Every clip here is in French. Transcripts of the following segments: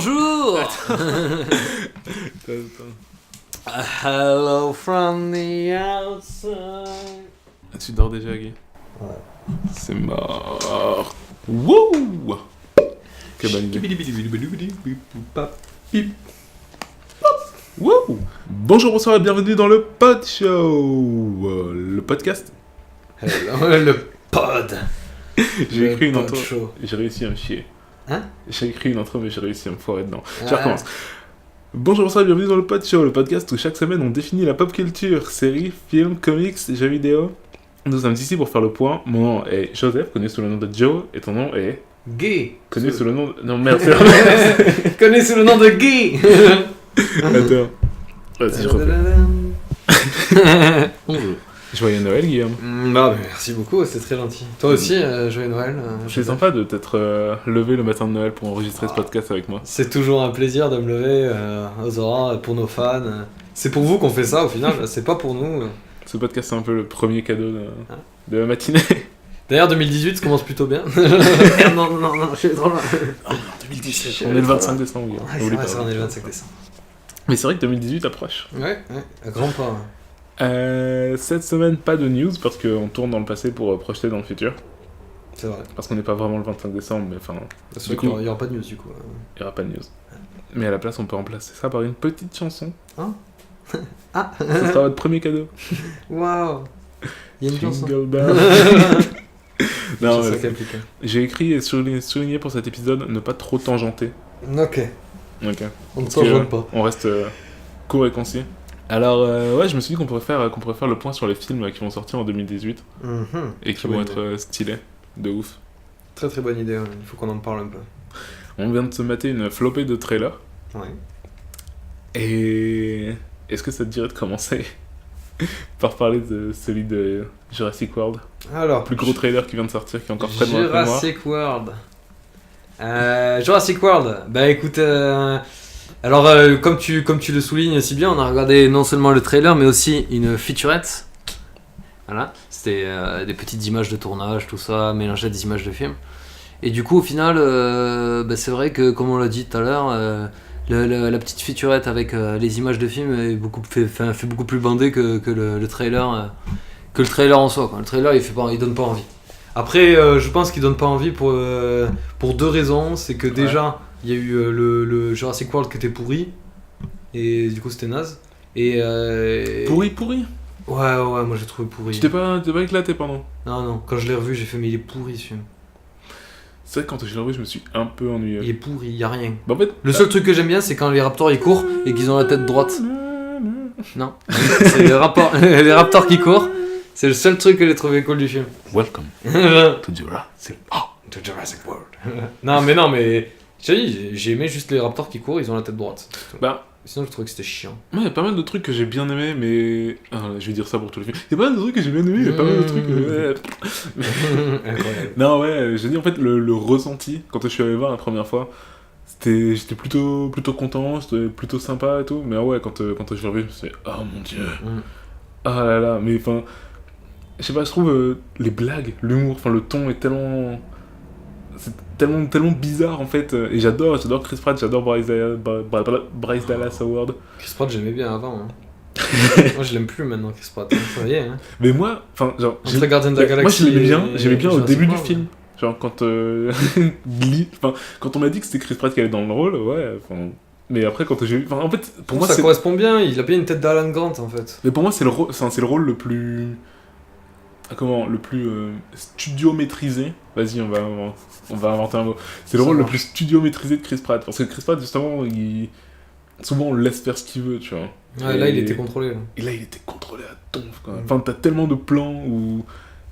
bonjour. Hello from the outside. Tu dors déjà, Guy? Ouais. C'est mort. Wouh! Quelle bonne idée. Wouh! Bonjour, bonsoir et bienvenue dans le Pod Show, le podcast. Le pod. J'ai écrit une pod intro, show. j'ai réussi à me chier. Hein? J'ai écrit une intro mais j'ai réussi à me foirer dedans. Je Ah. recommence. Bonjour, bonsoir et bienvenue dans le Pod Show, le podcast où chaque semaine on définit la pop culture, séries, films, comics, jeux vidéo. Nous sommes ici pour faire le point. Mon nom est Joseph, connu sous le nom de Joe, et ton nom est... Guy. Connu sous le nom de... Non, merde, c'est vrai. Connu sous le nom de Guy. Attends. Vas-y, je refais. Bonjour. Joyeux Noël, Guillaume. Bah, merci beaucoup, c'est très gentil. Toi aussi, joyeux Noël. C'est sympa de t'être levé le matin de Noël pour enregistrer ce podcast avec moi. C'est toujours un plaisir de me lever aux aurores pour nos fans. C'est pour vous qu'on fait ça au final, c'est pas pour nous. Ce podcast, c'est un peu le premier cadeau de la matinée. D'ailleurs, 2018 commence plutôt bien. non, je suis trop loin. Oh non, 2017, on est le 25 décembre, Guillaume. Ouais, c'est vrai, ça, on est le 25 décembre. Mais c'est vrai que 2018 approche. Ouais, à grands pas. Cette semaine, pas de news parce qu'on tourne dans le passé pour projeter dans le futur. C'est vrai. Parce qu'on n'est pas vraiment le 25 décembre, mais enfin, C'est Du vrai qu'il coup- y aura pas de news du coup. il n'y aura pas de news. Mais à la place, on peut remplacer ça par une petite chanson. Ah. Ce sera votre premier cadeau. Waouh. Il y a une chanson. Jingle bell. Non, C'est ça mais qui est appliqué. j'ai écrit et souligné pour cet épisode ne pas trop tangenter. Ok. Ok. On ne Parce s'en que joue pas. On reste court et concis. Alors, ouais, je me suis dit qu'on pourrait faire le point sur les films qui vont sortir en 2018 et qui Très vont bonne être stylés, de ouf. Très très bonne idée, ouais. Il faut qu'on en parle un peu. On vient de se mater une flopée de trailers. Ouais. Et est-ce que ça te dirait de commencer par parler de celui de Jurassic World, Alors. plus gros trailer qui vient de sortir, qui est encore frais dans la mémoire. Jurassic World. Jurassic World. Bah écoute, alors comme tu le soulignes si bien, on a regardé non seulement le trailer mais aussi une featurette. Voilà, c'était des petites images de tournage, tout ça, mélangé à des images de film. Et du coup au final, bah, c'est vrai que comme on l'a dit tout à l'heure, la petite featurette avec les images de film est fait beaucoup plus bandé que le trailer. Que le trailer en soi, quoi. Le trailer il donne pas envie. Après je pense qu'il donne pas envie pour deux raisons. C'est que déjà il y a eu le Jurassic World qui était pourri et du coup c'était naze. Et Pourri. Ouais, moi j'ai trouvé pourri. Tu t'es pas éclaté, pardon. Non, quand je l'ai revu j'ai fait mais il est pourri ce film. C'est vrai que quand je l'ai revu, je me suis un peu ennuyé. Il est pourri, y a rien. Bah, en fait, Le seul truc que j'aime bien c'est quand les raptors ils courent et qu'ils ont la tête droite. Non, c'est les raptors qui courent. C'est le seul truc que j'ai trouvé cool du film. Welcome To to Jurassic. Jurassic World. non mais j'ai aimé juste les raptors qui courent, ils ont la tête droite. Bah, Sinon je trouvais que c'était chiant. moi, il y a pas mal de trucs que j'ai bien aimé, mais... je vais dire ça pour tous les films. Il y a pas mal de trucs que j'ai bien aimé, il y a pas mal de trucs... Incroyable. Non, ouais, j'ai dit, en fait, le ressenti, quand je suis allé voir la première fois, j'étais plutôt content, c'était plutôt sympa et tout, mais ouais, quand je suis revu, je me suis dit, oh mon dieu, ah là là, mais enfin... Je sais pas, je trouve les blagues, l'humour, enfin le ton est tellement... C'est tellement bizarre en fait, et j'adore Chris Pratt, j'adore Bryce Dallas Howard. Chris Pratt j'aimais bien avant. Hein. Moi je l'aime plus maintenant Chris Pratt, ça y est. Hein. Mais moi, enfin genre... Entre Guardians of the Galaxy. Moi j'aimais bien au Jurassic début du World. film. Genre quand quand on m'a dit que c'était Chris Pratt qui allait dans le rôle, ouais, enfin... Mais après quand j'ai vu... Enfin, en fait, pour moi ça c'est... correspond bien, il a bien une tête d'Alan Grant en fait. Mais pour moi c'est le rôle le plus... le plus studio maîtrisé. Vas-y, on va inventer un mot. C'est le Ça rôle le marche. plus studio maîtrisé de Chris Pratt. Parce que Chris Pratt, justement, souvent on le laisse faire ce qu'il veut, tu vois. Ouais, là il était contrôlé. Là. Et là, il était contrôlé à donf, quoi. Enfin, t'as tellement de plans où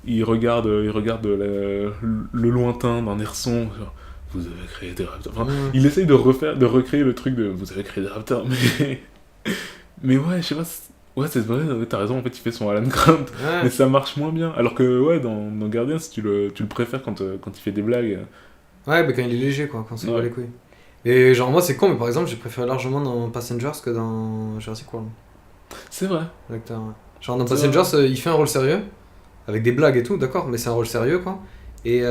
il regarde le lointain d'un air sombre. Genre, vous avez créé des raptors. Enfin, il essaye de recréer le truc de vous avez créé des raptors, mais ouais, je sais pas. Ouais, c'est vrai, t'as raison, en fait, il fait son Alan Grant, Ouais. mais ça marche moins bien. Alors que, ouais, dans Guardians, tu le préfères quand il fait des blagues. Ouais, mais quand il est léger quoi, quand c'est Ouais. pas les couilles. Et genre moi c'est con, mais par exemple j'ai préféré largement dans Passengers que dans Jurassic World. C'est vrai. L'acteur, ouais. Genre dans C'est Passengers il fait un rôle sérieux, avec des blagues et tout, d'accord, mais c'est un rôle sérieux quoi. Et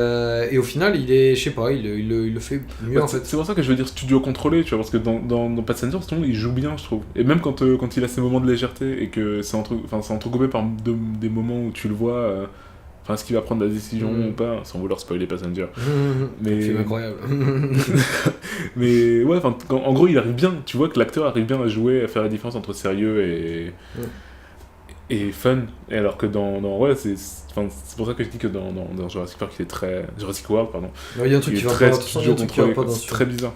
au final, il est, je sais pas, il le fait mieux Ouais, en fait. c'est pour ça que je veux dire studio contrôlé, tu vois, parce que dans Passenger, justement, il joue bien, je trouve. Et même quand il a ses moments de légèreté et que c'est entrecoupé par des moments où tu le vois, est-ce qu'il va prendre la décision ou pas, sans vouloir spoiler Passenger. Mais... C'est incroyable. Mais ouais, en gros, il arrive bien, tu vois que l'acteur arrive bien à jouer, à faire la différence entre sérieux et fun. Et alors que ouais, c'est pour ça que je dis que dans Jurassic Park, il est très... Jurassic World, pardon. Il y a un truc Il qui est va très pas, de toute façon, il y a un truc qui va pas dans ce c'est film. très bizarre.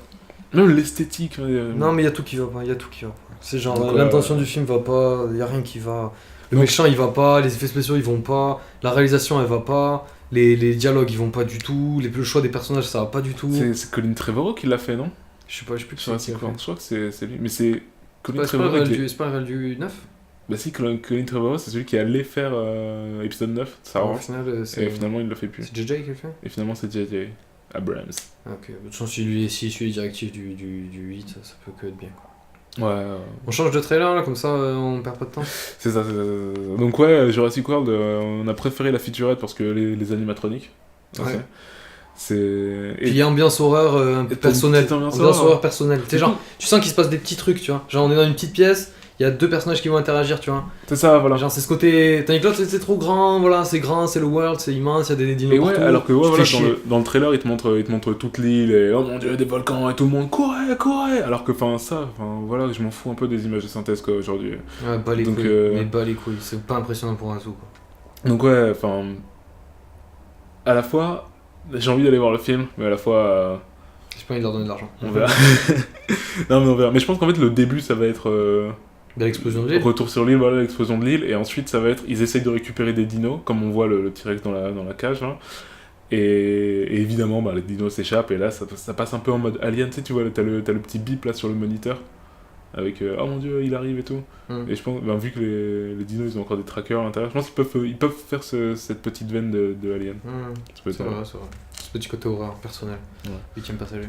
Même l'esthétique. Non, mais il y a tout qui va pas, il y a tout qui va pas. C'est genre, Donc, l'intention du film va pas, il y a rien qui va. Le Donc- méchant il va pas, les effets spéciaux ils vont pas, la réalisation elle va pas, les dialogues ils vont pas du tout, le choix des personnages ça va pas du tout. C'est Colin Trevorrow qui l'a fait, non? Je sais pas qui Jurassic l'a fait. World, je crois que c'est lui. Mais c'est Colin C'est pas Trevorrow. c'est pas le réel du 9. Bah si, Colin Trevorrow, c'est celui qui allait faire épisode 9, ça Au rend. final, Et finalement, il le fait plus. c'est JJ qui le fait. Et finalement, c'est J.J. Abrams. Ah, ok, de toute façon, s'il suit les directives du 8, ça peut que être bien. Quoi. Ouais. On change de trailer là, comme ça on perd pas de temps. C'est ça. Donc ouais, Jurassic World, on a préféré la featurette parce que les animatroniques. Ouais. C'est... Puis il y a ambiance horreur un peu Et t'as une personnelle. petite ambiance Ambiance horreur. horreur personnelle. Tu sais, genre, tu sens qu'il se passe des petits trucs, tu vois. Genre, on est dans une petite pièce, il y a deux personnages qui vont interagir, tu vois. C'est ça, voilà. Genre, c'est ce côté. Tandis que l'autre, c'est trop grand, voilà, c'est grand, c'est le world, c'est immense, il y a des dinos Et ouais, partout. alors que ouais, Tu te voilà, fais chier. dans le trailer, il te montre toute l'île et oh mon dieu, des volcans et tout le monde courez. Alors que voilà, je m'en fous un peu des images de synthèse quoi aujourd'hui. Ouais, bas les Donc, couilles. Mais bas les couilles, c'est pas impressionnant pour un zoo, quoi. Donc ouais, à la fois, j'ai envie d'aller voir le film, mais à la fois, J'ai pas envie de leur donner de l'argent. on verra. Non mais on verra. Mais je pense qu'en fait le début ça va être De l'explosion de l'île. retour sur l'île, voilà l'explosion de l'île, et ensuite ça va être ils essayent de récupérer des dinos, comme on voit le T-Rex dans la cage là. Et évidemment les dinos s'échappent et là ça passe un peu en mode Alien, tu sais, tu vois, t'as le petit bip là sur le moniteur avec oh mon dieu il arrive et tout. Et je pense, vu que les dinos ils ont encore des trackers à l'intérieur, je pense qu'ils peuvent faire cette petite veine de Alien. Ça peut être C'est vrai, c'est vrai. Ce petit côté horreur personnel. Ouais. 8ème passager.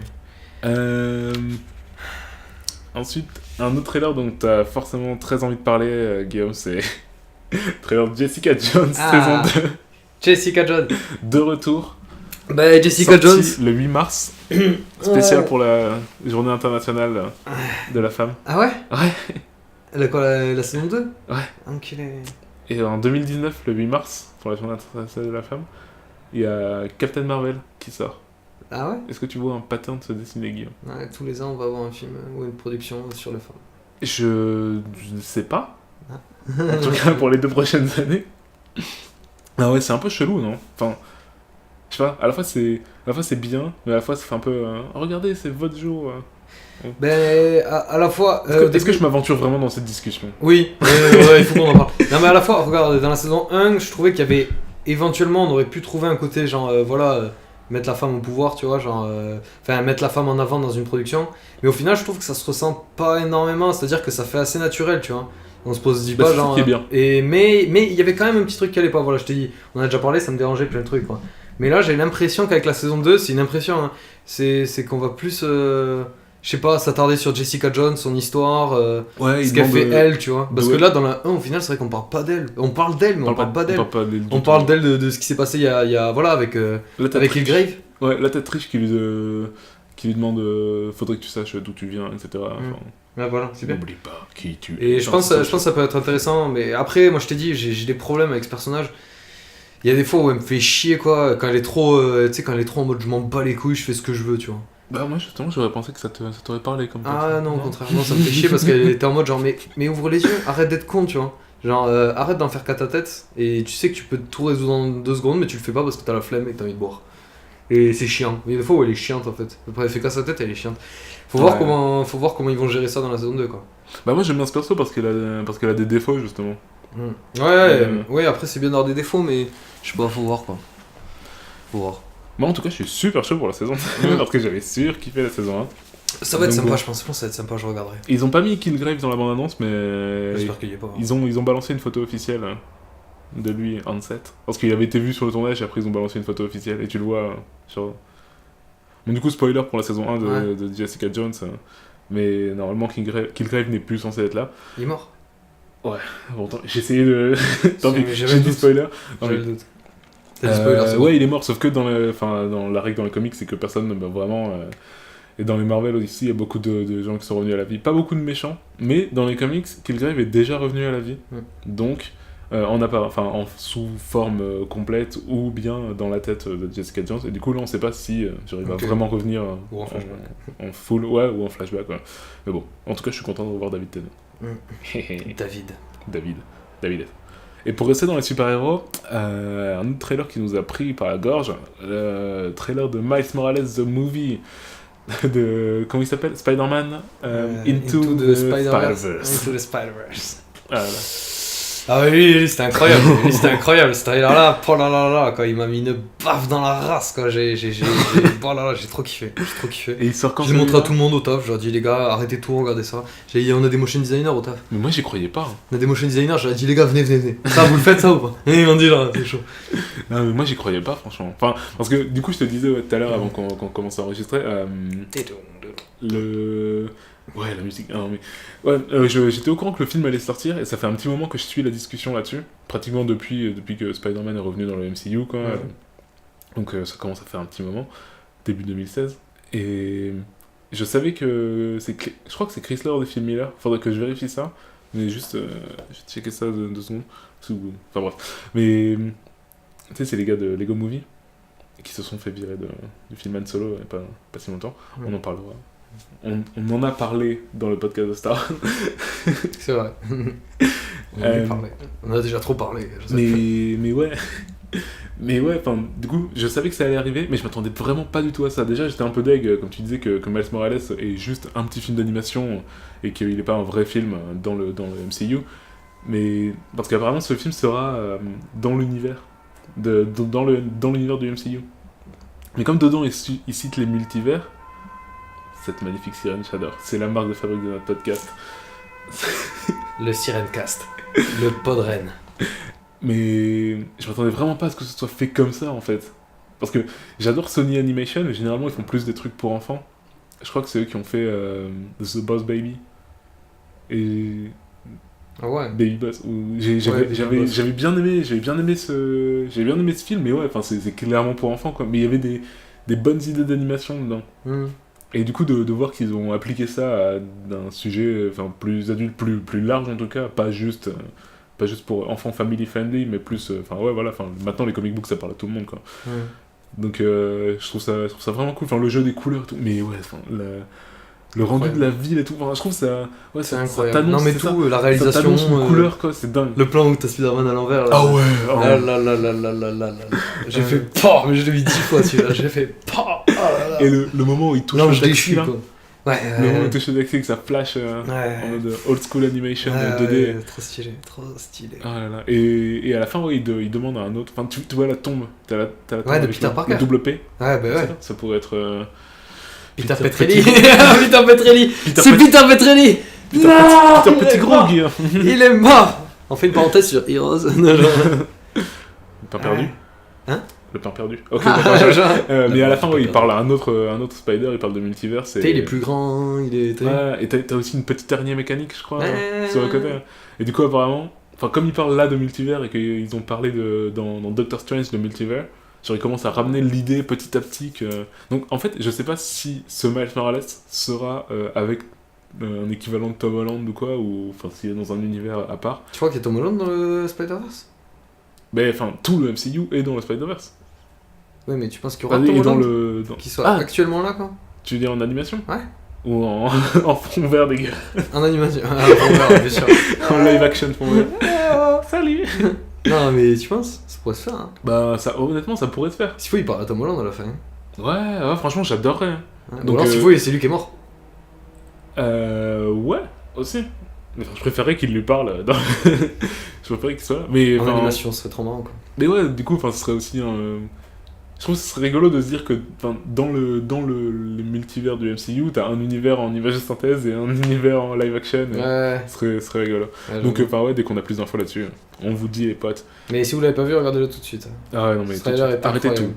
Ensuite, un autre trailer dont t'as forcément très envie de parler, Guillaume, c'est trailer de Jessica Jones, Ah. saison 2, Jessica Jones. de retour. Bah, Jessica Sorti Jones. le 8 mars, spécial Ouais. pour la journée internationale de la femme. Ah ouais. Ouais. Elle a quoi, la saison 2. Ouais. Enculé. Et en 2019, le 8 mars, pour la journée internationale de la femme, il y a Captain Marvel qui sort. Ah ouais. Est-ce que tu vois un pattern se dessiner, Guillaume? Ouais, tous les ans, on va avoir un film ou une production sur le film. Je ne sais pas. Ah. En tout cas, pour les 2 prochaines années. Ah ouais, c'est un peu chelou, non? Je sais pas, à la fois c'est bien, mais à la fois ça fait un peu... regardez, c'est votre jour. Ben, à la fois. Est-ce que je m'aventure vraiment dans cette discussion? Oui, ouais, il faut qu'on en parle. Non, mais à la fois, regarde, dans la saison 1, je trouvais qu'il y avait. Éventuellement, on aurait pu trouver un côté, genre, mettre la femme au pouvoir, tu vois, genre. Enfin, mettre la femme en avant dans une production. Mais au final, je trouve que ça se ressent pas énormément, c'est-à-dire que ça fait assez naturel, tu vois. On se pose dit Bah, pas, c'est ça genre. qui est bien. Mais il y avait quand même un petit truc qui allait pas, voilà, je t'ai dit. On a déjà parlé, ça me dérangeait plein de trucs, quoi. Mais là, j'ai l'impression qu'avec la saison 2, c'est une impression, hein, c'est qu'on va plus. Je sais pas, s'attarder sur Jessica Jones, son histoire, Ouais, ce qu'elle fait elle, tu vois. Parce de- que là, dans la 1, au final, c'est vrai qu'on parle pas d'elle. On parle d'elle, mais on parle pas d'elle. On parle d'elle de ce qui s'est passé il y a voilà, avec Hillgrave. Ouais, la tête riche qui lui demande faudrait que tu saches d'où tu viens, etc. Ouais, voilà, c'est bien. N'oublie pas qui tu es. Et je pense que ça peut être intéressant, mais après, moi je t'ai dit, j'ai des problèmes avec ce personnage. Il y a des fois où elle me fait chier, quoi, quand elle est trop, tu sais, quand elle est trop en mode je m'en bats les couilles, je fais ce que je veux, tu vois. Bah moi justement j'aurais pensé que ça t'aurait parlé comme Ah non, au contraire, non, ça me fait chier parce qu'elle était en mode genre, mais ouvre les yeux, arrête d'être con, tu vois. Genre, arrête d'en faire qu'à ta tête, et tu sais que tu peux tout résoudre en 2 secondes, mais tu le fais pas parce que t'as la flemme et que t'as envie de boire. Et c'est chiant. Il y a des fois où elle est chiante en fait. Après, elle fait qu'à sa tête, elle est chiante. Faut voir comment ils vont gérer ça dans la saison 2, quoi. Bah moi j'aime bien ce perso parce qu'elle a des défauts justement. Ouais, après c'est bien d'avoir des défauts, mais je sais pas, faut voir quoi. Faut voir. Moi en tout cas je suis super chaud pour la saison parce que j'avais surkiffé la saison 1. Ça va être Donc, sympa, bon. je pense que ça va être sympa, je regarderai. Ils ont pas mis Killgrave dans la bande-annonce mais J'espère qu'il y est pas. ils ont balancé une photo officielle de lui en set. Parce qu'il avait été vu sur le tournage et après ils ont balancé une photo officielle et tu le vois sur... Bon du coup spoiler pour la saison 1 de Jessica Jones. Mais normalement Killgrave n'est plus censé être là. Il est mort. Bon, j'ai essayé de... Tant pis, J'avais j'ai le dit doute. spoiler. Non, J'avais mais le doute. T'as dit spoiler, c'est bon. Ouais, il est mort, sauf que dans la règle dans les comics, c'est que personne ne meurt vraiment. Et dans les Marvel aussi, il y a beaucoup de gens qui sont revenus à la vie. Pas beaucoup de méchants, mais dans les comics, Kilgrave est déjà revenu à la vie. Donc, sous forme complète ou bien dans la tête de Jessica Jones. Et du coup, là, on sait pas si il va vraiment revenir Ou en flashback. en full, ouais, ou en flashback. Ouais. Mais bon, en tout cas, je suis content de revoir David Tennant. David. Et pour rester dans les super-héros, un autre trailer qui nous a pris par la gorge, le trailer de Miles Morales The Movie, de, comment il s'appelle, Spider-Man Into the Spider-Verse. Into the Spider-Verse. Voilà. Ah oui, c'était incroyable, ce trailer-là, oh là là là, quoi, il m'a mis une baffe dans la race, quoi, oh là là, j'ai trop kiffé. Et il sort quand j'ai montré à tout le monde au taf, j'ai dit les gars, arrêtez tout, regardez ça. J'ai dit, on a des motion designers au taf. Mais moi j'y croyais pas. Hein. On a des motion designers, j'ai dit les gars, venez. Ça, vous le faites ça ou pas? Et ils m'ont dit là, c'est chaud. Non mais moi j'y croyais pas franchement. Enfin, parce que du coup je te disais tout à l'heure avant qu'on commence à enregistrer, Ouais, la musique. Non, mais... ouais, j'étais au courant que le film allait sortir et ça fait un petit moment que je suis la discussion là-dessus. Pratiquement depuis que Spider-Man est revenu dans le MCU, quoi. Ouais. Donc ça commence à faire un petit moment, début 2016. Et je savais que je crois que c'est Chrysler des films Miller. Faudrait que je vérifie ça. Mais juste, j'ai checké ça deux secondes. Enfin bref. Mais tu sais, c'est les gars de Lego Movie qui se sont fait virer du film Han Solo il n'y a pas si longtemps. Ouais. On en parlera. On en a parlé dans le podcast de Star. C'est vrai. On a déjà trop parlé. Mais ouais. Mais ouais, enfin, du coup, je savais que ça allait arriver, mais je m'attendais vraiment pas du tout à ça. Déjà, j'étais un peu deg, comme tu disais, que Miles Morales est juste un petit film d'animation et qu'il n'est pas un vrai film dans le MCU. Mais parce qu'apparemment, ce film sera dans l'univers, dans l'univers du MCU. Mais comme dedans, il cite les multivers. Cette magnifique sirène, j'adore. C'est la marque de fabrique de notre podcast. Le Sirencast. Le Podren. Mais je m'attendais vraiment pas à ce que ce soit fait comme ça, en fait. Parce que j'adore Sony Animation, et généralement, ils font plus des trucs pour enfants. Je crois que c'est eux qui ont fait The Boss Baby. Et... Ah ouais. Baby Boss. J'avais bien aimé ce film, mais ouais, enfin, c'est clairement pour enfants, quoi. Mais il y avait des bonnes idées d'animation dedans. Et du coup, de voir qu'ils ont appliqué ça à un sujet plus adulte, plus large en tout cas, pas juste pour enfants family friendly, mais plus. Maintenant les comic books ça parle à tout le monde, quoi. Donc je trouve ça vraiment cool. Enfin, le jeu des couleurs, tout. Mais ouais, le rendu de la ville et tout. Enfin, je trouve ça. Ouais, c'est incroyable. Non, mais tout, la réalisation. Une couleur, quoi, c'est dingue. Le plan où t'as Spider-Man à l'envers. Là, ah ouais, là. J'ai fait PAH, mais je l'ai vu 10 fois celui-là. J'ai fait PAH. Et le moment où il touche le taxi, là. Ouais, le moment où il touche le taxi, que ça flash en mode old school animation 2D. Ouais, trop stylé. Ah là là. Et à la fin, ouais, il demande à un autre. Enfin, tu vois la tombe. T'as la tombe de Peter Parker. Le double P. Ouais, bah ouais. Ça pourrait être. Peter Petrelli. Peter Petrelli. C'est Peter Petrelli. Peter Pettigrew, Guy. Il est mort. On fait une parenthèse sur Heroes. Le pain perdu. Hein? Le pain perdu. Ok, d'accord. Mais à la fin, ouais, il parle à un autre Spider, il parle de multivers. Il est plus grand, il est... Ouais, et t'as aussi une petite dernière mécanique, je crois, sur le côté. Et du coup, apparemment, comme ils parlent là de multivers et qu'ils ont parlé dans Doctor Strange de multivers, genre ils commencent à ramener l'idée petit à petit que... Donc en fait, je sais pas si ce Miles Morales sera avec un équivalent de Tom Holland ou quoi, ou s'il est dans un univers à part. Tu crois qu'il y a Tom Holland dans le Spider-Verse? Mais tout le MCU est dans le Spider-Verse. Ouais, mais tu penses qu'il y aura Tom Holland qui soit actuellement là, quoi? Tu veux dire en animation? Ouais. Ou en fond vert dégueu? En animation, fond vert, bien sûr. En live action fond vert. Salut. Non, mais tu penses? Ça pourrait se faire, hein. Bah, honnêtement, ça pourrait se faire. S'il faut, il parle à Tom Holland à la fin. Ouais, franchement, j'adorerais. Donc, alors, s'il faut, c'est lui qui est mort. Ouais, aussi. Mais je préférerais qu'il lui parle. Je préférerais qu'il soit là. Mais, en animation, ce serait trop marrant, quoi. Mais ouais, du coup, ce serait aussi un... Je trouve que ce serait rigolo de se dire que dans les multivers du MCU, t'as un univers en image de synthèse et un univers en live action. Ouais. Ce serait rigolo. Ouais, donc, dès qu'on a plus d'infos là-dessus, on vous dit, les potes. Mais si vous l'avez pas vu, regardez-le tout de suite. Ah ouais, non, mais arrêtez tout.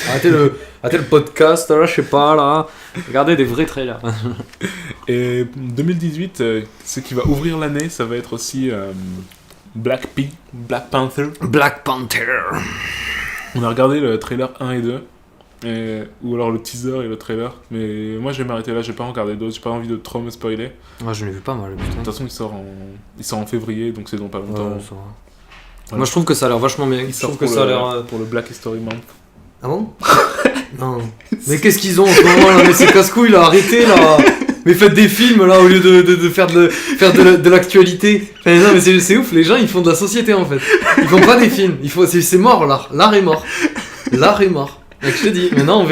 Arrêtez le podcast, là, je sais pas, là. Regardez des vrais trailers. Et 2018, ce qui va ouvrir l'année, ça va être aussi Black Panther. Black Panther. On a regardé le trailer 1 et 2. Ou alors le teaser et le trailer. Mais moi, je vais m'arrêter là. J'ai pas regardé d'autres. J'ai pas envie de trop me spoiler. Ah, je l'ai vu pas mal, De putain. toute façon, il sort en février, donc c'est dans pas longtemps. Ouais, ça va. Moi, je trouve que ça a l'air vachement bien. Il Je sort trouve que ça a l'air. pour le Black History Month. Ah bon? Non. Mais qu'est-ce qu'ils ont en ce moment là? Mais c'est casse-couille là, arrêtez là! Mais faites des films là au lieu de faire de l'actualité. Enfin, non, mais c'est ouf, les gens ils font de la société en fait. Ils font pas des films, c'est mort l'art. L'art est mort. L'art est mort. Donc je te dis, maintenant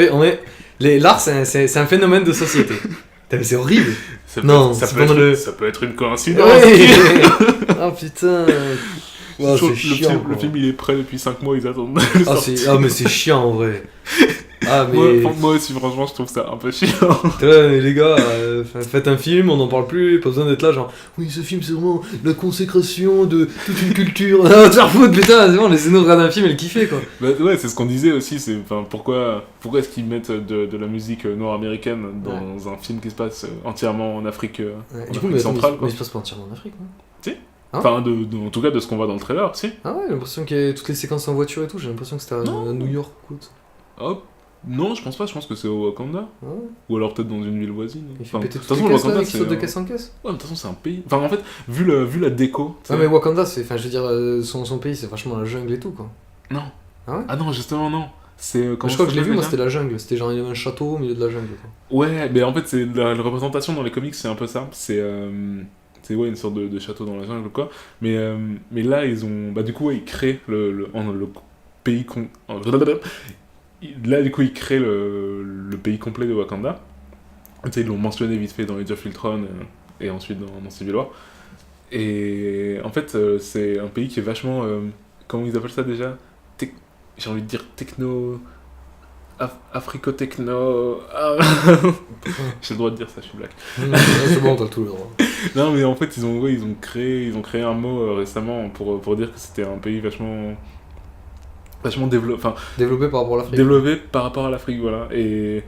l'art c'est un phénomène de société. Putain, mais c'est horrible. Ça peut être une coïncidence. Ouais. Oh putain. Oh, c'est chiant, le film il est prêt depuis 5 mois, ils attendent. Mais c'est chiant en vrai. Ah, mais... moi aussi, franchement, je trouve ça un peu chiant. Mais les gars, faites un film, on n'en parle plus, pas besoin d'être là, genre, oui, ce film c'est vraiment la consécration de toute une culture. Ah, te faire foutre, putain, c'est bon, laissez-nous regarder un film et le kiffer, quoi. Bah, ouais, c'est ce qu'on disait aussi, pourquoi est-ce qu'ils mettent de la musique nord-américaine dans un film qui se passe entièrement en Afrique, du coup, mais centrale, mais il se passe pas entièrement en Afrique, quoi. Si. Hein, enfin, en tout cas, de ce qu'on voit dans le trailer, si. Ah ouais, j'ai l'impression qu'il y a toutes les séquences en voiture et tout, j'ai l'impression que c'était à New York, écoute. Hop. Non, je pense pas, je pense que c'est au Wakanda. Ah ouais. Ou alors peut-être dans une ville voisine. Il fait péter de toute toutes façon, les le caisses là, Wakanda, qui saute de caisse en caisse. Ouais, mais de toute façon, c'est un pays. Enfin, en fait, vu la déco. Ouais, mais Wakanda, je veux dire, son pays, c'est vachement la jungle et tout, quoi. Non. Ah ouais? Ah non, justement, non. Je crois que je l'ai vu, moi, c'était la jungle. C'était genre, il y avait un château au milieu de la jungle, quoi. Ouais, mais en fait, c'est la représentation dans les comics, c'est un peu ça. C'est une sorte de château dans la jungle, quoi. Mais là, ils ont. Bah, du coup, ils créent le pays. Là, du coup, ils créent le pays complet de Wakanda. Tu sais, ils l'ont mentionné vite fait dans Age of Ultron et ensuite dans Civil War. Et en fait, c'est un pays qui est vachement. Comment ils appellent ça déjà? J'ai envie de dire techno. Africo-techno. Ah. J'ai le droit de dire ça, je suis black. C'est bon, t'as tout le droit. Non, mais en fait, ils ont créé un mot récemment pour dire que c'était un pays vachement développé par rapport à l'Afrique. Développé par rapport à l'Afrique, voilà. Et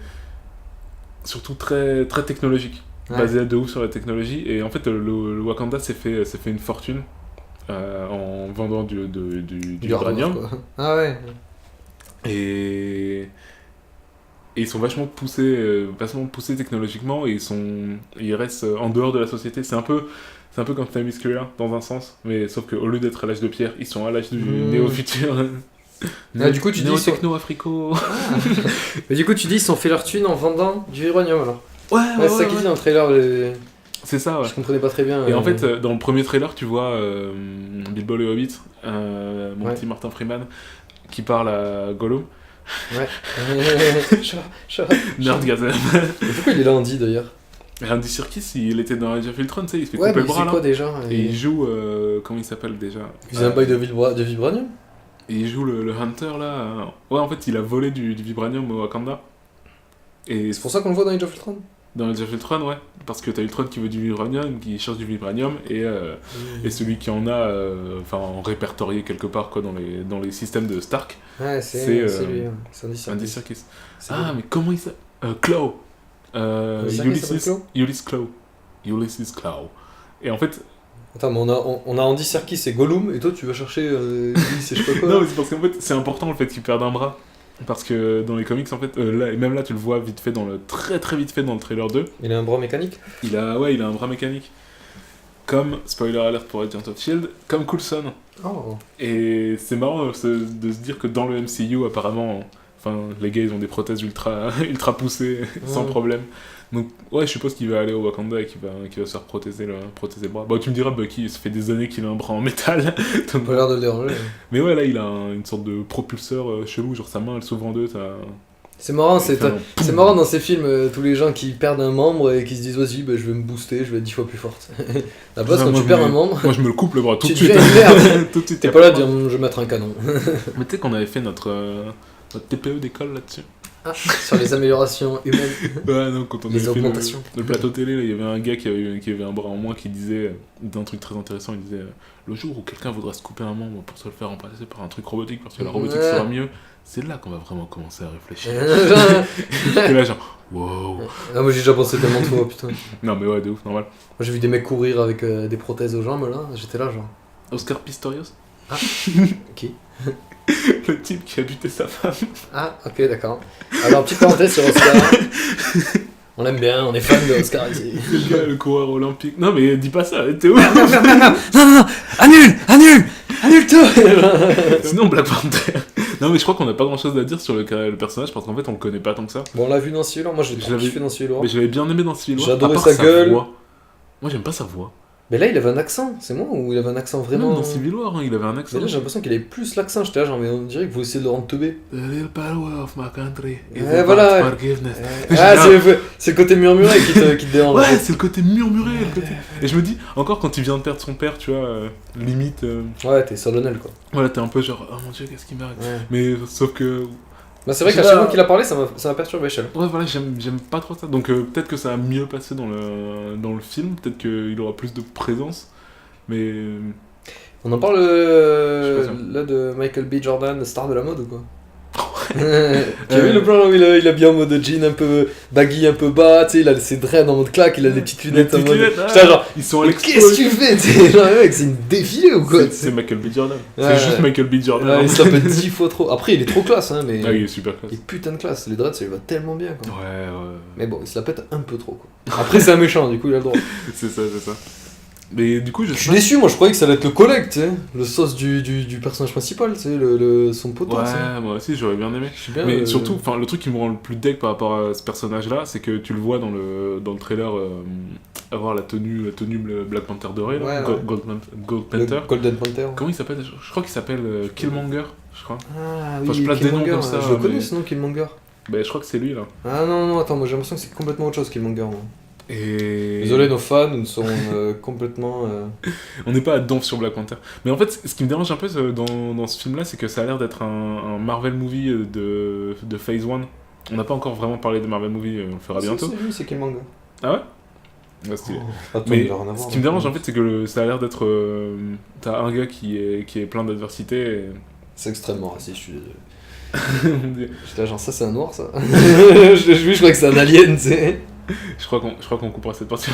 surtout très, très technologique. Ouais. Basé de ouf sur la technologie. Et en fait, le Wakanda s'est fait une fortune en vendant du uranium. Ah ouais. Et ils sont vachement poussés technologiquement et ils restent en dehors de la société. C'est un peu comme Time is Clear dans un sens, mais sauf qu'au lieu d'être à l'âge de pierre, ils sont à l'âge du néo-futur. Du coup, tu dis néo-techno-africo. Mais du coup, tu dis ils se sont fait leur thune en vendant du uranium alors. Ouais, c'est ça qu'ils disent dans le trailer. C'est ça, ouais. Je comprenais pas très bien. Et en fait, dans le premier trailer, tu vois Bilbo le Hobbit, mon petit Martin Freeman, qui parle à Gollum. Ouais. Nerdgasm. Pourquoi il est là Andy d'ailleurs? Andy Serkis, il était dans Age of Ultron, tu sais, il se fait couper le bras là. Quoi déjà? Et il joue, comment il s'appelle déjà? Il faisait un bail de vibranium? Et il joue le Hunter là. Ouais, en fait, il a volé du vibranium au Wakanda. Et c'est pour ça qu'on le voit dans Age of Ultron? Dans Age of Ultron, ouais. Parce que t'as Ultron qui veut du vibranium, qui cherche du vibranium, et celui qui en a, en répertorié quelque part quoi, dans les systèmes de Stark. Ouais, c'est lui, c'est Andy Serkis. Ah, mais comment il s'appelle? Claw. Ulysses Claw. Et en fait. Attends, mais on a Andy Serkis et Gollum, et toi tu vas chercher Ulysses et je sais pas quoi. Non, mais c'est parce qu'en fait, c'est important le fait qu'il perde un bras. Parce que dans les comics, en fait, et même là, tu le vois vite fait très très vite fait dans le trailer 2. Il a un bras mécanique? Il a un bras mécanique. Comme, spoiler alert pour Agent of Shield, comme Coulson. Oh. Et c'est marrant de se dire que dans le MCU, apparemment, les gars, ils ont des prothèses ultra poussées, sans problème. Donc, ouais, je suppose qu'il va aller au Wakanda et qu'il va se faire protéger le bras. Bah, tu me diras, Bucky, ça fait des années qu'il a un bras en métal. T'as pas l'air de le déranger. Mais ouais, là, il a une sorte de propulseur chelou, genre sa main, elle s'ouvre en deux, C'est marrant, c'est marrant dans ces films, tous les gens qui perdent un membre et qui se disent vas-y, je vais me booster, je vais être 10 fois plus forte. La base, quand tu perds un membre, moi je me le coupe le bras tout de suite. Tout de suite. T'es pas là de dire je vais mettre un canon. Mais tu sais qu'on avait fait notre TPE d'école là-dessus. Ah, sur les améliorations humaines. Ouais, non, quand on les avait augmentations. fait le plateau télé, là, il y avait un gars qui avait un bras en moins qui disait un truc très intéressant. Il disait le jour où quelqu'un voudra se couper un membre pour se le faire remplacer par un truc robotique parce que la robotique sera mieux, c'est là qu'on va vraiment commencer à réfléchir. Et là, genre, wow. Ah, moi j'ai déjà pensé tellement de fois, putain. Non, mais ouais, de ouf, normal. Moi j'ai vu des mecs courir avec des prothèses aux jambes là, j'étais là, genre. Oscar Pistorius? Qui? Le type qui a buté sa femme. Ah, ok, d'accord. Alors, petite parenthèse sur Oscar. On l'aime bien, on est fan de Oscar ici. Le gars, le coureur olympique. Non, mais dis pas ça, t'es où? Non, annule tout. Sinon, Black Panther. Non, mais je crois qu'on a pas grand chose à dire sur le personnage parce qu'en fait, on le connaît pas tant que ça. Bon, on l'a vu dans Civil War, moi j'ai Je trop l'avais- kiffé dans Civil War. Mais je l'avais bien aimé dans Civil War. J'adorais à part sa gueule. voix. Moi, j'aime pas sa voix. Mais là, il avait un accent, c'est moi ou il avait un accent vraiment. Non, dans Civil War, hein, il avait un accent. Mais là, j'ai l'impression qu'il avait plus l'accent, j'étais là, genre, mais on dirait que vous essayez de le rendre teubé. The real power of my country is Ouais, voilà. about forgiveness. Ah, c'est le côté murmuré qui te dérange. Ouais, c'est le côté murmuré. Le côté... Et je me dis, encore quand il vient de perdre son père, tu vois, limite. Ouais, t'es solennel quoi. Voilà, t'es un peu genre, oh mon dieu, qu'est-ce qui m'arrive. Ouais. Mais sauf que. Bah, c'est vrai Je qu'à sais chaque pas. fois qu'il a parlé, ça m'a perturbé, Shell. Ouais, voilà, j'aime pas trop ça. Donc peut-être que ça a mieux passé dans le film, peut-être qu'il aura plus de présence. Mais. On en parle Je suis pas sûr. là de Michael B. Jordan, star de la mode ou quoi? Tu as vu le plan là où il a bien en mode jean un peu baggy, un peu bas, tu sais, il a ses dreads en mode claque, il a des petites lunettes en mode. J'étais genre, ils sont à mais l'expo. qu'est-ce que tu fais? T'sais, genre, mec, c'est une défilé ou quoi? C'est Michael B. Jordan. Ouais, C'est juste ouais. Michael B. Jordan. Ouais, il se la pète 10 fois trop. Après, il est trop classe, hein, mais. Ah, il est super classe. Il est putain de classe, les dreads ça lui va tellement bien quoi. Ouais, ouais. Mais bon, il se la pète un peu trop quoi. Après, c'est un méchant, du coup, il a le droit. C'est ça, c'est ça. Mais du coup, je Je sais suis déçu, moi je croyais que ça allait être le collègue, tu sais, le sauce du personnage principal, tu sais, son poteau. tu sais. Ouais, moi aussi, j'aurais bien aimé. Je suis bien. Mais surtout, enfin, le truc qui me rend le plus deg par rapport à ce personnage-là, c'est que tu le vois dans le trailer avoir la tenue Black Panther doré, là, Ouais, ouais. Gold le Panther. Golden Panther. Comment il s'appelle? Je crois qu'il s'appelle Killmonger, je crois. Ah Enfin, oui, je place des noms Killmonger, comme ça, je le connais mais- ce nom Killmonger. Ben, je crois que c'est lui là. Ah non, non, attends, moi j'ai l'impression que c'est complètement autre chose Killmonger. Moi. Et. Désolé, nos fans, nous sont complètement. On n'est pas à donf sur Black Panther. Mais en fait, ce qui me dérange un peu dans ce film-là, c'est que ça a l'air d'être un Marvel movie de Phase 1. On n'a pas encore vraiment parlé de Marvel movie, on le fera bientôt. C'est lui, c'est Killmonger. Ah ouais? Ouais, stylé. Attends, Mais il va rien avoir, ce qui me dérange en fait, c'est que ça a l'air d'être. T'as un gars qui est plein d'adversité. C'est extrêmement raciste, je suis désolé. Et... J'étais là, genre, ça c'est un noir ça. je crois que c'est un alien, tu sais. je crois qu'on coupera cette partie.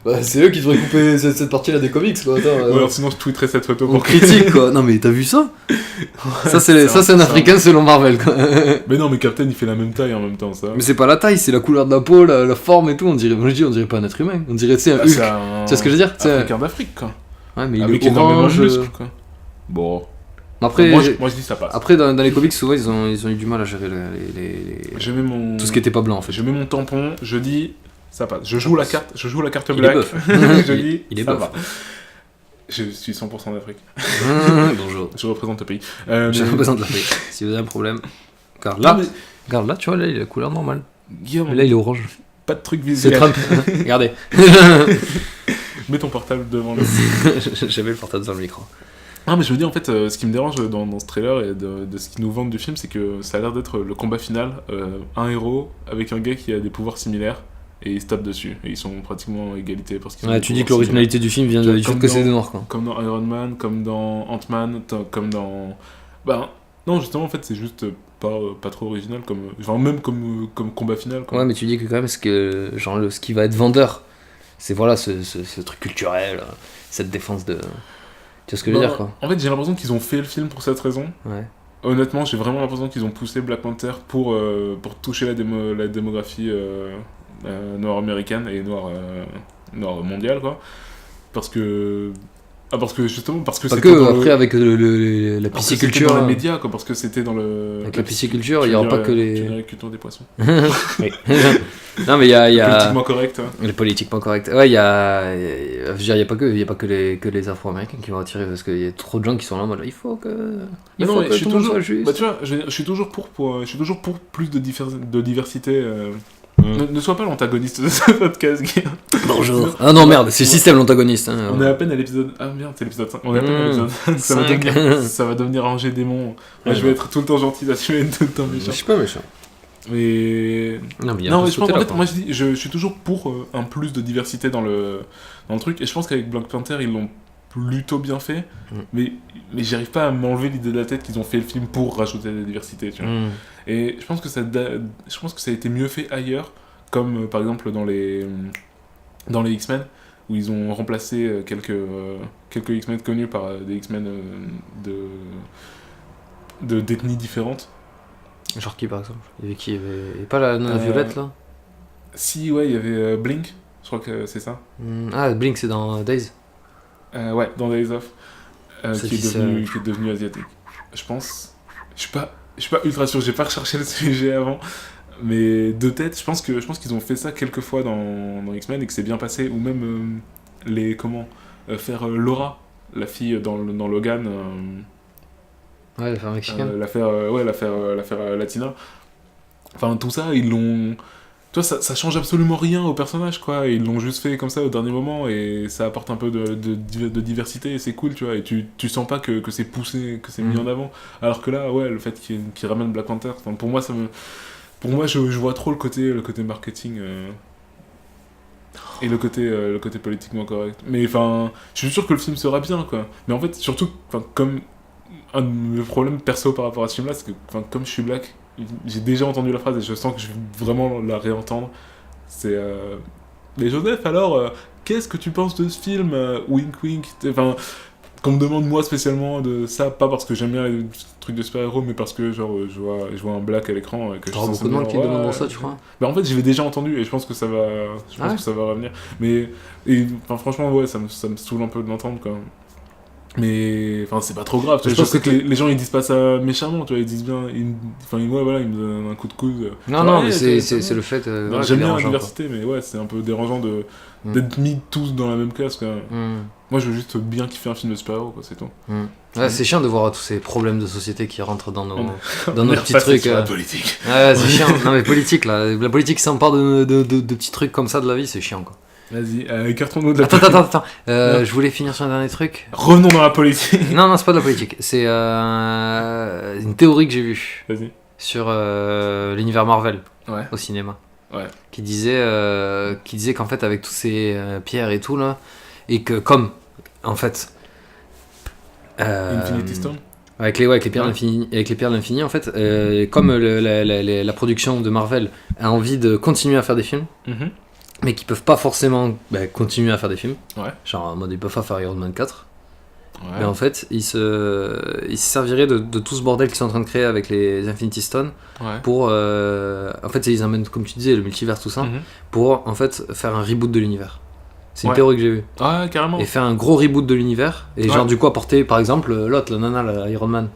Bah, c'est eux qui devraient couper cette partie-là des comics, quoi. Attends, Ou alors sinon, je tweeterai cette photo on pour critique, quoi. Non, mais t'as vu ça? Ça, c'est un c'est africain selon Marvel, quoi. Mais non, mais Captain il fait la même taille en même temps, ça. Mais c'est pas la taille, c'est la couleur de la peau, la forme et tout. On dirait, moi je dis, on dirait pas un être humain. On dirait, tu sais, un Ah, Hulk. c'est un. Tu vois ce que je veux dire? C'est- Africain d'Afrique, quoi. Ouais, mais il Avec est énormément orange. de muscles, quoi. Bon. Après, moi, je dis ça passe. après dans les comics, souvent, ils ont eu du mal à gérer Je mets mon. tout ce qui était pas blanc, en fait. Je mets mon tampon, je dis ça passe. Je joue la carte Il est black. bof. Je dis il est ça bof. va. Je suis 100% d'Afrique. Bonjour. Je représente le pays. Je mais- représente l'Afrique. Si vous avez un problème. Regarde Non, là, mais regarde là, tu vois, là, il a la couleur normale. Guillaume, Et là, il est orange. pas de truc C'est visuel. Trump. Regardez. Mets ton portable devant le. J'avais le portable dans le micro. Non, mais je veux dire, en fait, ce qui me dérange dans ce trailer et de ce qu'ils nous vendent du film, c'est que ça a l'air d'être le combat final. Un héros avec un gars qui a des pouvoirs similaires et ils se tapent dessus. Et ils sont pratiquement à égalité parce qu'ils ont Ouais, des tu dis que pouvoirs l'originalité du film vient du fait Comme que c'est dans- des noirs, quoi. comme dans Iron Man, comme dans Ant-Man, comme dans... Ben, non, justement, en fait, c'est juste pas trop original, genre même comme combat final. Quoi. Ouais, mais tu dis que quand même, genre, ce qui va être vendeur, c'est voilà, ce truc culturel, cette défense de. Tu vois ce que je veux Ben, dire, quoi. En fait, j'ai l'impression qu'ils ont fait le film pour cette raison. Ouais. Honnêtement, j'ai vraiment l'impression qu'ils ont poussé Black Panther pour toucher la démographie nord-américaine et nord mondiale, quoi. Parce que justement, parce que Pas c'était que, dans après, avec la parce que c'était pisciculture. dans les médias, quoi, parce que c'était dans le... Avec la pisciculture, il y aura pas que Tu les. dirais que des poissons. Oui. Non, mais il y a. Politiquement correct. Hein. Les politiquement corrects. Ouais, il y a. Je veux dire, il y a pas que les Afro-Américains qui vont attirer, parce qu'il y a trop de gens qui sont là en mode il faut que. Mais Il non, faut mais que tout le monde soit juste. Bah, tu vois, je suis toujours pour plus de diversité. Ne sois pas l'antagoniste de ce podcast, Guillaume. Bonjour. Ah non, merde, c'est le système l'antagoniste. Hein. On est à peine à l'épisode... Ah merde, c'est l'épisode 5. On est à peine à l'épisode 5. Ça va devenir Angers démon. Moi, je vais être tout le temps gentil, là, tu vas être tout le temps Je méchant. suis pas méchant. Mais... Non, mais il y a Non, un peu mais je pense, sauté, en là, fait, quoi. moi je suis toujours pour un plus de diversité dans le truc, et je pense qu'avec Black Panther ils l'ont plutôt bien fait, mais j'arrive pas à m'enlever l'idée de la tête qu'ils ont fait le film pour rajouter de la diversité, tu vois. Et je pense que ça a été mieux fait ailleurs, comme par exemple dans les X-Men, où ils ont remplacé quelques X-Men connus par des X-Men d'ethnies différentes. Genre qui par exemple? Il y avait qui? Il y avait pas la nana violette là? Si, ouais, il y avait Blink, je crois que c'est ça. Ah, Blink c'est dans Days. Ouais, dans Days Of, Ça qui dit ça. est devenu asiatique. Je pense. Je suis pas ultra sûr, j'ai pas recherché le sujet avant. Mais de tête, je pense qu'ils ont fait ça quelques fois dans X-Men et que c'est bien passé. Ou même faire Laura, la fille dans Logan. Ouais, l'affaire mexicaine. L'affaire Latina. Enfin, tout ça, ils l'ont. Tu vois, ça change absolument rien au personnage, quoi. Ils l'ont juste fait comme ça au dernier moment et ça apporte un peu de diversité et c'est cool, tu vois. Et tu sens pas que c'est poussé, que c'est mis en avant. Alors que là, ouais, le fait qu'ils ramènent Black Panther, pour moi, pour moi, je vois trop le côté marketing et le côté politiquement correct. Mais enfin, je suis sûr que le film sera bien, quoi. Mais en fait, surtout, comme un de mes problèmes perso par rapport à ce film-là, c'est que comme je suis black, j'ai déjà entendu la phrase et je sens que je vais vraiment la réentendre. C'est mais Joseph, alors, qu'est-ce que tu penses de ce film Wink wink. Enfin, qu'on me demande moi spécialement de ça, pas parce que j'aime bien les trucs de super-héros, mais parce que genre je vois un black à l'écran et que T'auras beaucoup de monde qui demandent ça, tu crois? Bah en fait, je l'ai déjà entendu et je pense que ça va que ça va revenir. Mais franchement, ouais, ça me saoule un peu de l'entendre quand même. Mais enfin, c'est pas trop grave. Je pense que les gens ils disent pas ça méchamment, tu vois, ils disent bien voilà, ils me donnent un coup de coude. Non, mais c'est le fait j'aime bien la diversité, mais ouais, c'est un peu dérangeant d'être mis tous dans la même case quand même. Moi, je veux juste bien kiffer un film de super-héros, quoi, c'est tout. Ouais, c'est chiant de voir tous ces problèmes de société qui rentrent dans nos petits trucs. Sur la politique. Ouais, c'est chiant. Non, mais politique, là. La politique s'empare de petits trucs comme ça de la vie, c'est chiant, quoi. Vas-y, écartons-nous de la Attends. Je voulais finir sur un dernier truc. Revenons dans la politique. Non, c'est pas de la politique. C'est une théorie que j'ai vue. Vas-y. Sur l'univers Marvel au cinéma. Ouais. Qui disait qu'en fait, avec tous ces pierres et tout, là, et que comme, en fait... Infinity Stone avec les pierres d'infini, en fait, comme la production de Marvel a envie de continuer à faire des films, mais qui peuvent pas forcément continuer à faire des films. Ouais. Genre, en mode, ils peuvent pas faire Iron Man 4. Ouais. Mais en fait, ils se serviraient de tout ce bordel qu'ils sont en train de créer avec les Infinity Stones pour... en fait, ils amènent, comme tu disais, le multivers, tout ça, pour, en fait, faire un reboot de l'univers. C'est une théorie que j'ai vue. Ouais, carrément. Et faire un gros reboot de l'univers. Et genre, du coup, apporter, par exemple, l'autre, la nana, la Iron Man.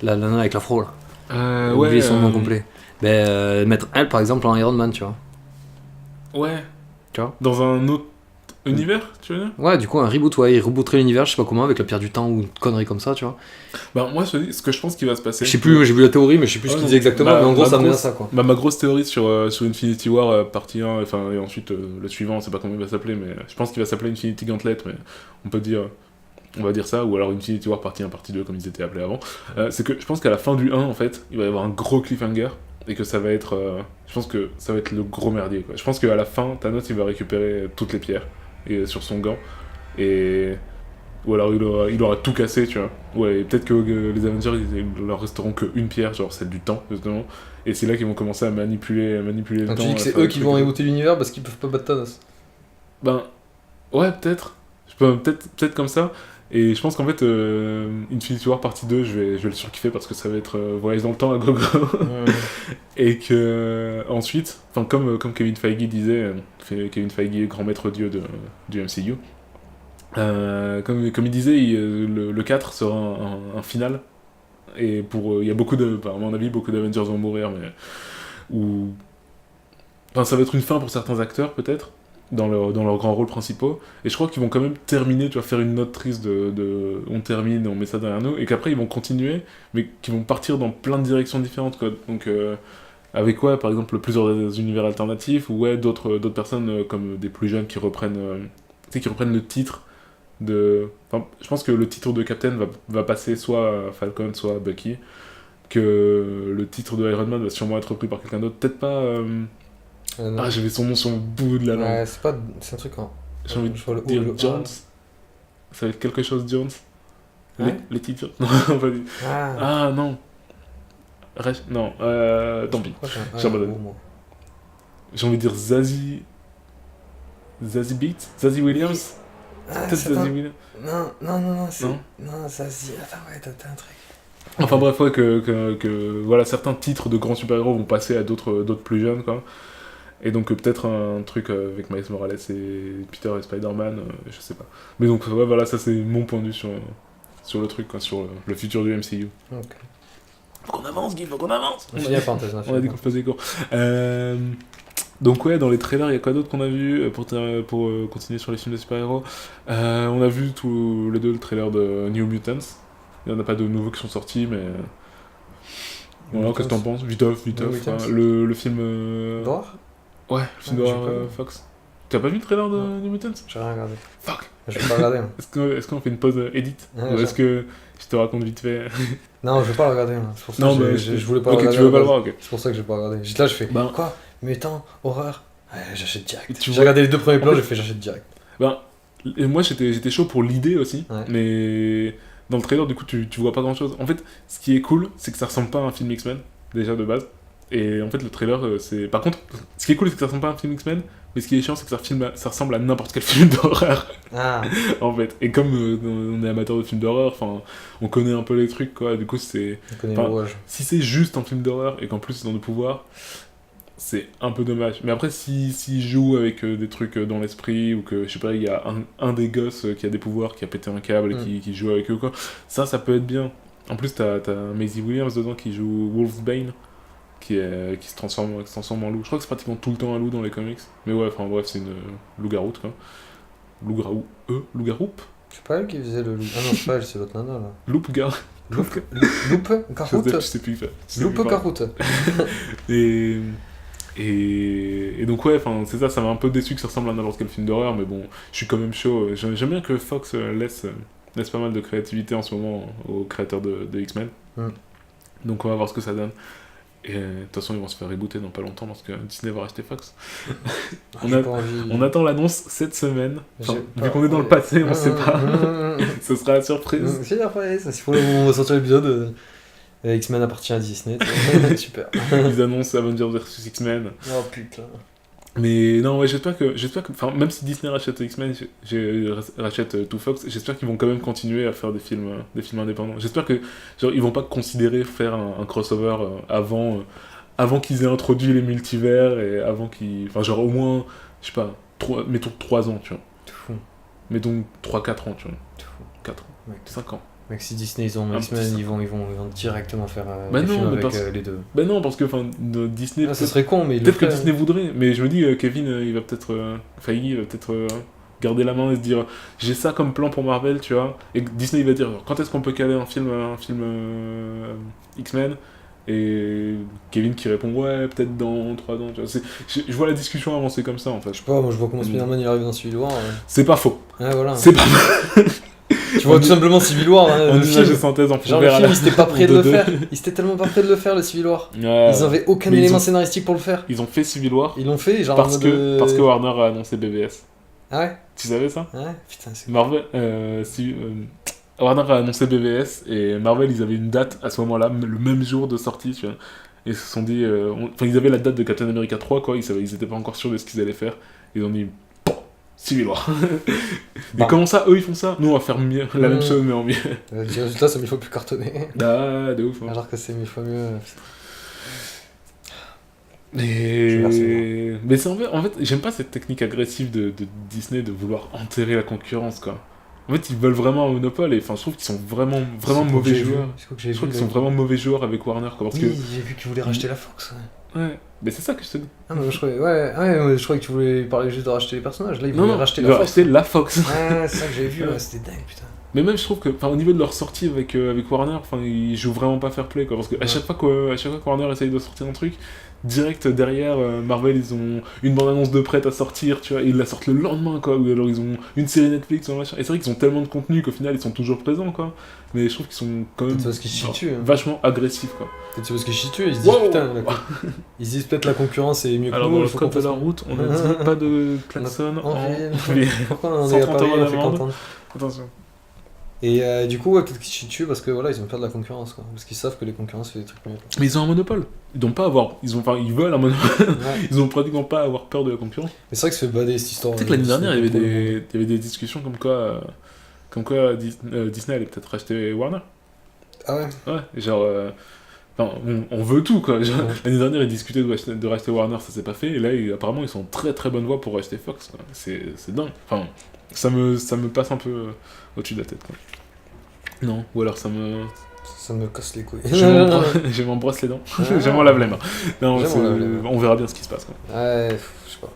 La nana avec l'afro, là. J'ai oublié son nom complet. Mettre elle, par exemple, en Iron Man, tu vois. Ouais. Tu vois. Dans un autre univers, tu veux dire? Ouais, du coup, un reboot, ils rebooteraient l'univers, je sais pas comment, avec la pierre du temps ou une connerie comme ça, tu vois. Bah, moi, ce que je pense qu'il va se passer. Je sais plus, j'ai vu la théorie, mais je sais plus ce qu'il disait exactement, mais en gros, ça mène à ça, quoi. Ma grosse théorie sur Infinity War, partie 1, et ensuite le suivant, on sait pas comment il va s'appeler, mais je pense qu'il va s'appeler Infinity Gauntlet, mais on va dire ça, ou alors Infinity War partie 1, partie 2, comme ils étaient appelés avant. C'est que je pense qu'à la fin du 1, en fait, il va y avoir un gros cliffhanger. Et que ça va être... je pense que ça va être le gros merdier, quoi. Je pense qu'à la fin, Thanos, il va récupérer toutes les pierres sur son gant. Ou alors il aura tout cassé, tu vois. Ouais, et peut-être que les Avengers, ils leur resteront qu'une pierre, genre celle du temps, justement. Et c'est là qu'ils vont commencer à manipuler le temps. Tu dis que c'est eux qui vont rebooter l'univers parce qu'ils peuvent pas battre Thanos. Ben... Ouais, peut-être. Peut-être comme ça. Et je pense qu'en fait, Infinity War partie 2, je vais le surkiffer parce que ça va être voyage dans le temps à gogo. Et que ensuite, comme Kevin Feige disait, Kevin Feige, grand maître dieu du MCU, comme il disait, le 4 sera un final. Et il y a à mon avis, beaucoup d'Avengers vont mourir, mais... ça va être une fin pour certains acteurs, peut-être. Dans leurs grands rôles principaux, et je crois qu'ils vont quand même terminer, tu vois, faire une note triste on termine et on met ça derrière nous, et qu'après ils vont continuer, mais qu'ils vont partir dans plein de directions différentes, quoi. Donc avec par exemple plusieurs univers alternatifs, ou d'autres personnes comme des plus jeunes qui reprennent le titre de... je pense que le titre de Captain va passer soit à Falcon, soit à Bucky, que le titre de Iron Man va sûrement être repris par quelqu'un d'autre, peut-être pas... j'avais son nom sur le bout de la langue. Ouais, c'est un truc, hein. J'ai envie de dire Jones. Ça va être quelque chose Jones. Letty Jones. Non, pas dit. Non. Non, tant pis. J'ai envie de dire Zazie. Zazie Williams. Ah, Peut-être c'est Zazie pas... Williams. Non, c'est... Non. Non, ça se dit... Attends, ouais, t'as un truc. Enfin bref, ouais, que voilà, certains titres de grands super-héros vont passer à d'autres plus jeunes, quoi. Et donc peut-être un truc avec Miles Morales et Peter et Spider-Man, je sais pas. Mais donc ouais, voilà, ça c'est mon point de vue sur le truc, quoi, sur le futur du MCU. Ok. Faut qu'on avance, Guy, faut qu'on avance. On finit la parenthèse. On a dit qu'on faisait court. Donc ouais, dans les trailers, il y a quoi d'autre qu'on a vu pour continuer sur les films de super-héros. On a vu tous les deux le trailer de New Mutants. Il n'y en a pas de nouveaux qui sont sortis, mais... Voilà, qu'est-ce que t'en penses? Viteuf, hein, le film... D'horreur? Ouais, le film Ouais, j'ai d'horreur pas vu. Fox. T'as pas vu le trailer de Non. New Mutants? J'ai rien regardé. Fuck. Je vais pas regarder. Hein. Est-ce qu'on fait une pause edit? Ouais, Ou est-ce que je te raconte vite fait? Non, je vais pas le regarder. Hein. C'est pour ça Non, que mais je voulais pas ok, le regarder. tu veux pas à le la base. voir, ok. C'est pour ça que j'ai pas regardé. J'étais là, je fais Ben- quoi? Mutant, horreur. Ouais, j'achète direct. Tu J'ai vois- regardé les deux premiers plans, En fait- j'ai fait j'achète direct. Ben, et moi j'étais chaud pour l'idée aussi, Ouais. mais dans le trailer du coup tu vois pas grand chose. En fait, ce qui est cool, c'est que ça ressemble pas à un film X-Men, déjà de base. Et en fait, le trailer, c'est. Par contre, ce qui est cool, c'est que ça ressemble pas à un film X-Men, mais ce qui est chiant, c'est que ça ressemble à n'importe quel film d'horreur, Ah, en fait. Et comme on est amateur de films d'horreur, enfin, on connaît un peu les trucs, quoi. Du coup, c'est. on connaît Enfin, le rouage. Si c'est juste un film d'horreur et qu'en plus c'est dans le pouvoir, c'est un peu dommage. Mais après, s'ils jouent avec des trucs dans l'esprit, ou que, je sais pas, il y a un des gosses qui a des pouvoirs, qui a pété un câble et qui joue avec eux, quoi, ça peut être bien. En plus, t'as Maisie Williams dedans qui joue Wolfsbane, qui se transforme en loup. Je crois que c'est pratiquement tout le temps un loup dans les comics. Mais ouais, enfin bref, c'est une loup-garou, quoi. Loup-garou, loup-garou. C'est pas elle qui faisait le loup. Ah non, c'est pas elle, c'est l'autre nana là. Loup-garou. Loupe Je Caroute sais plus faire. Loupe Caroute. Et donc ouais, enfin c'est ça m'a un peu déçu que ça ressemble à n'importe quel film d'horreur, mais bon, je suis quand même chaud. J'aime bien que Fox laisse pas mal de créativité en ce moment aux créateurs de X-Men. Donc on va voir ce que ça donne. Et de toute façon, ils vont se faire rebooter dans pas longtemps parce que Disney va racheter Fox. On attend l'annonce cette semaine. Enfin, vu qu'on est dans le passé, on sait pas. Ce sera la surprise. C'est après, ça, on va sortir l'épisode. X-Men appartient à Disney. Super. Ils annoncent Avengers vs X-Men. Oh putain. Mais non, ouais, j'espère que enfin, même si Disney rachète X-Men, rachète tout Fox, j'espère qu'ils vont quand même continuer à faire des films indépendants. J'espère que genre ils vont pas considérer faire un crossover avant qu'ils aient introduit les multivers et avant qu'ils, enfin genre au moins, je sais pas, mettons 3 ans, tu vois. Tout fou. Mettons 3-4 ans, tu vois. Tout fou. 4 ans, Mec. 5 ans. Mec, si Disney ils ont Un X-Men, petit ils vont directement faire Bah des non, films mais avec les deux. Ben non, parce que enfin Disney. Ah, ça serait con, mais Peut-être que Disney voudrait, mais je me dis, Kevin, il va peut-être. Feige, il va peut-être garder la main et se dire j'ai ça comme plan pour Marvel, tu vois. Et Disney, il va dire quand est-ce qu'on peut caler un film X-Men. Et Kevin qui répond ouais, peut-être dans 3 ans, tu vois. Je vois la discussion avancer comme ça en fait. Je sais pas, moi je vois comment Spider-Man il arrive dans Civil War. C'est pas faux. Ouais, voilà. C'est pas Tu vois tout simplement Civil War. Hein, en le image de film. synthèse en Genre vert le à film, ils étaient pas prêts de le deux. faire. Ils étaient tellement pas prêts de le faire, le Civil War. Ouais. Ils avaient aucun Mais élément scénaristique pour le faire. Ils ont fait Civil War Ils l'ont fait, genre parce en mode, que Warner a annoncé BVS. Ah ouais. Tu savais ça? Ouais, putain, c'est. Marvel, Warner a annoncé BVS et Marvel, ils avaient une date à ce moment-là, le même jour de sortie, tu vois. Et ils se sont dit, enfin, ils avaient la date de Captain America 3, quoi. Ils étaient pas encore sûrs de ce qu'ils allaient faire. Ils ont dit, Civil War. Mais comment ça, eux, ils font ça? Nous, on va faire mieux, la même chose, mais en mieux. Le résultat, c'est 1000 fois plus cartonné. Ah, de ouf. Hein. Alors que c'est 1000 fois mieux. Mais c'est en fait, j'aime pas cette technique agressive de Disney de vouloir enterrer la concurrence, quoi. En fait, ils veulent vraiment un monopole et enfin, je trouve qu'ils sont vraiment mauvais joueurs. Je trouve qu'ils sont vraiment mauvais joueurs avec Warner, quoi. Parce que j'ai vu qu'ils voulaient racheter la Fox. ouais, mais c'est ça que je te dis. Ah, mais je croyais que tu voulais parler juste de racheter les personnages. Là, ils voulaient racheter ils la veulent Fox. racheter la Fox. Ouais, c'est ça que j'avais vu, ouais, c'était dingue, putain. Mais même, je trouve que, au niveau de leur sortie avec Warner, enfin, ils jouent vraiment pas fair play, quoi. Parce que à chaque fois que Warner essaye de sortir un truc, direct derrière, Marvel, ils ont une bande-annonce de prête à sortir, tu vois, et ils la sortent le lendemain, quoi. Ou alors ils ont une série Netflix, machin. Et c'est vrai qu'ils ont tellement de contenu qu'au final, ils sont toujours présents, quoi. Mais je trouve qu'ils sont quand même parce qu'ils chient dessus, hein. vachement agressifs, quoi. C'est parce qu'ils chient dessus, ils se disent putain, ils se disent peut-être la concurrence est mieux que Alors, nous. dans le code de la route, on a dit pas de klaxon en ville. ville. Pourquoi on est à 130 Paris, € on fait d'amende. qu'entendre. Attention. Et du coup, ouais, peut-être qu'ils se chient dessus parce que voilà, ils ont peur de la concurrence, quoi. Parce qu'ils savent que les concurrences font des trucs mieux. Mais ils ont un monopole. Ils n'ont pas à avoir. Ils veulent un monopole. Ouais. Ils ont pratiquement pas à avoir peur de la concurrence. Mais c'est vrai que ça fait bader cette histoire. Tu sais que l'année dernière, il y avait des discussions comme quoi Disney allait peut-être racheter Warner. Ah ouais. Ouais, genre. Enfin, on veut tout, quoi. Genre, Ouais. l'année dernière, ils discutaient de racheter Warner, ça s'est pas fait. Et là, apparemment, ils sont en très très bonne voie pour racheter Fox, quoi. C'est dingue. Enfin, ça me passe un peu au-dessus de la tête, quoi. Non, ou alors ça me. Ça me casse les couilles. Je m'en brosse les dents. Je m'en lave les mains. Non, Je m'en lave les mains. on verra bien ce qui se passe, quoi. Ouais, je sais pas.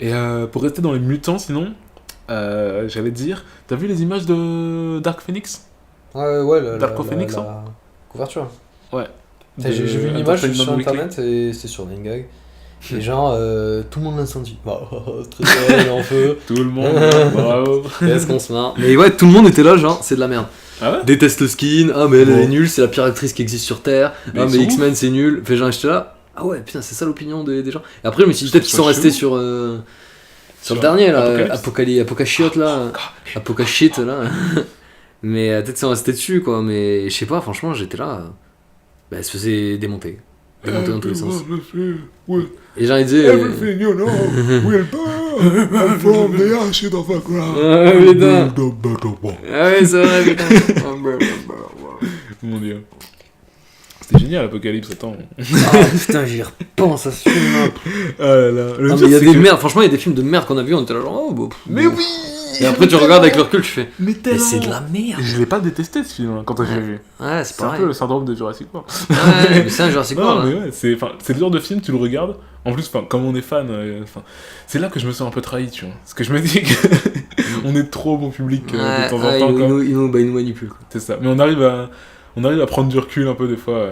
Et pour rester dans les mutants, sinon, j'allais te dire, t'as vu les images de Dark Phoenix? Ouais, Dark Phoenix, la couverture. Ouais. J'ai vu une image sur Entertainment Weekly. internet et c'était sur Ningag. Et genre, tout le monde l'incendie. Bah, très bien, en feu. Tout le monde, bravo. Est-ce qu'on se marre? Mais ouais, tout le monde était là, genre, c'est de la merde. Ah ouais? Déteste le skin, ah mais elle Bon. est nulle, c'est la pire actrice qui existe sur Terre, Mais ah ils mais sont X-Men c'est nul. Fait genre, j'étais là, ah ouais, putain, c'est ça l'opinion des gens. Et après, je me suis dit, Je peut-être qu'ils trouve sont ça restés chelou. sur le dernier là, Apocalypse. Apocachiote là, Apocachite là. Mais peut-être qu'ils sont restés dessus quoi, mais je sais pas, franchement, j'étais là, bah, elle se faisait démonter dans tous les sens. Et les gens ils disaient. Everything you know will burn from the ashes of a ground. Ah putain. The better one. Ah ouais, c'est vrai, putain. Mon dieu. C'était génial, Apocalypse, attends. Ah putain, j'y repense à ce film là. Ah là là. Le Non, pire, mais il y a c'est des que- merdes, franchement, il y a des films de merde qu'on a vu, on était là genre, oh bah. Mais oui. Et après, tu regardes avec le recul, tu fais. Mais Mais tellement. c'est de la merde. Je l'ai pas détesté ce film quand j'ai vu. Ouais, c'est C'est un pareil. peu le syndrome de Jurassic World. Ouais, mais c'est un Jurassic Non, World. mais hein. ouais, c'est le genre de film, tu le regardes. En plus, comme on est fan, c'est là que je me sens un peu trahi, tu vois. Parce que je me dis que on est trop bon public de Ouais, temps ouais, en temps. il quoi. nous manipule. Quoi. C'est ça. Mais on arrive à prendre du recul un peu des fois.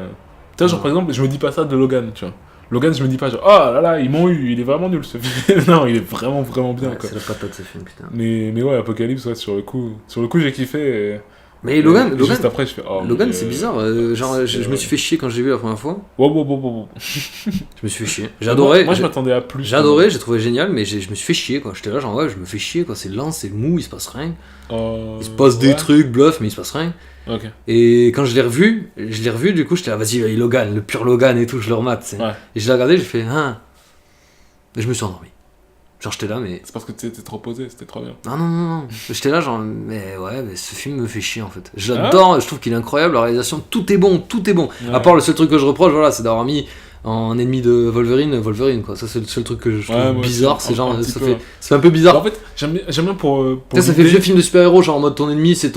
Tu vois, genre par exemple, je me dis pas ça de Logan, tu vois. Logan, je me dis pas genre, oh là là, ils m'ont eu, il est vraiment nul ce film. Non, il est vraiment bien, Ouais, quoi. c'est la patate ce film, putain. Mais ouais, Apocalypse, ouais, sur le coup, j'ai kiffé. Mais Logan, Juste après, je fais, oh. Logan mais, c'est bizarre. Genre, je me suis fait chier quand j'ai vu la première fois. Wow. Je me suis fait chier. J'ai adoré. Moi, je m'attendais à plus. J'ai adoré, j'ai trouvé génial, mais je me suis fait chier quoi. J'étais là, genre, ouais, je me fais chier quoi. C'est lent, c'est mou, il se passe rien. Il se passe des ouais. trucs, bluff, mais il se passe rien. Ok. Et quand je l'ai revu, du coup, j'étais là, vas-y, Logan, le pur Logan et tout, je le remate. Tu sais. Ouais. Et je l'ai regardé, j'ai fait, ah. Et je me suis endormi. Genre, j'étais là, mais. C'est parce que tu t'es trop posé, c'était trop bien. Non. J'étais là, genre, mais ouais, mais ce film me fait chier en fait. J'adore, je trouve qu'il est incroyable, la réalisation, tout est bon. Ouais. À part le seul truc que je reproche, voilà, c'est d'avoir mis en ennemi de Wolverine quoi. Ça, c'est le seul truc que je trouve Ouais, moi bizarre. aussi, C'est genre, un petit ça peu. fait. C'est un peu bizarre. En fait, j'aime bien pour Tu sais, ça fait l'idée. vieux film de super-héros, genre en mode ton ennemi, c'est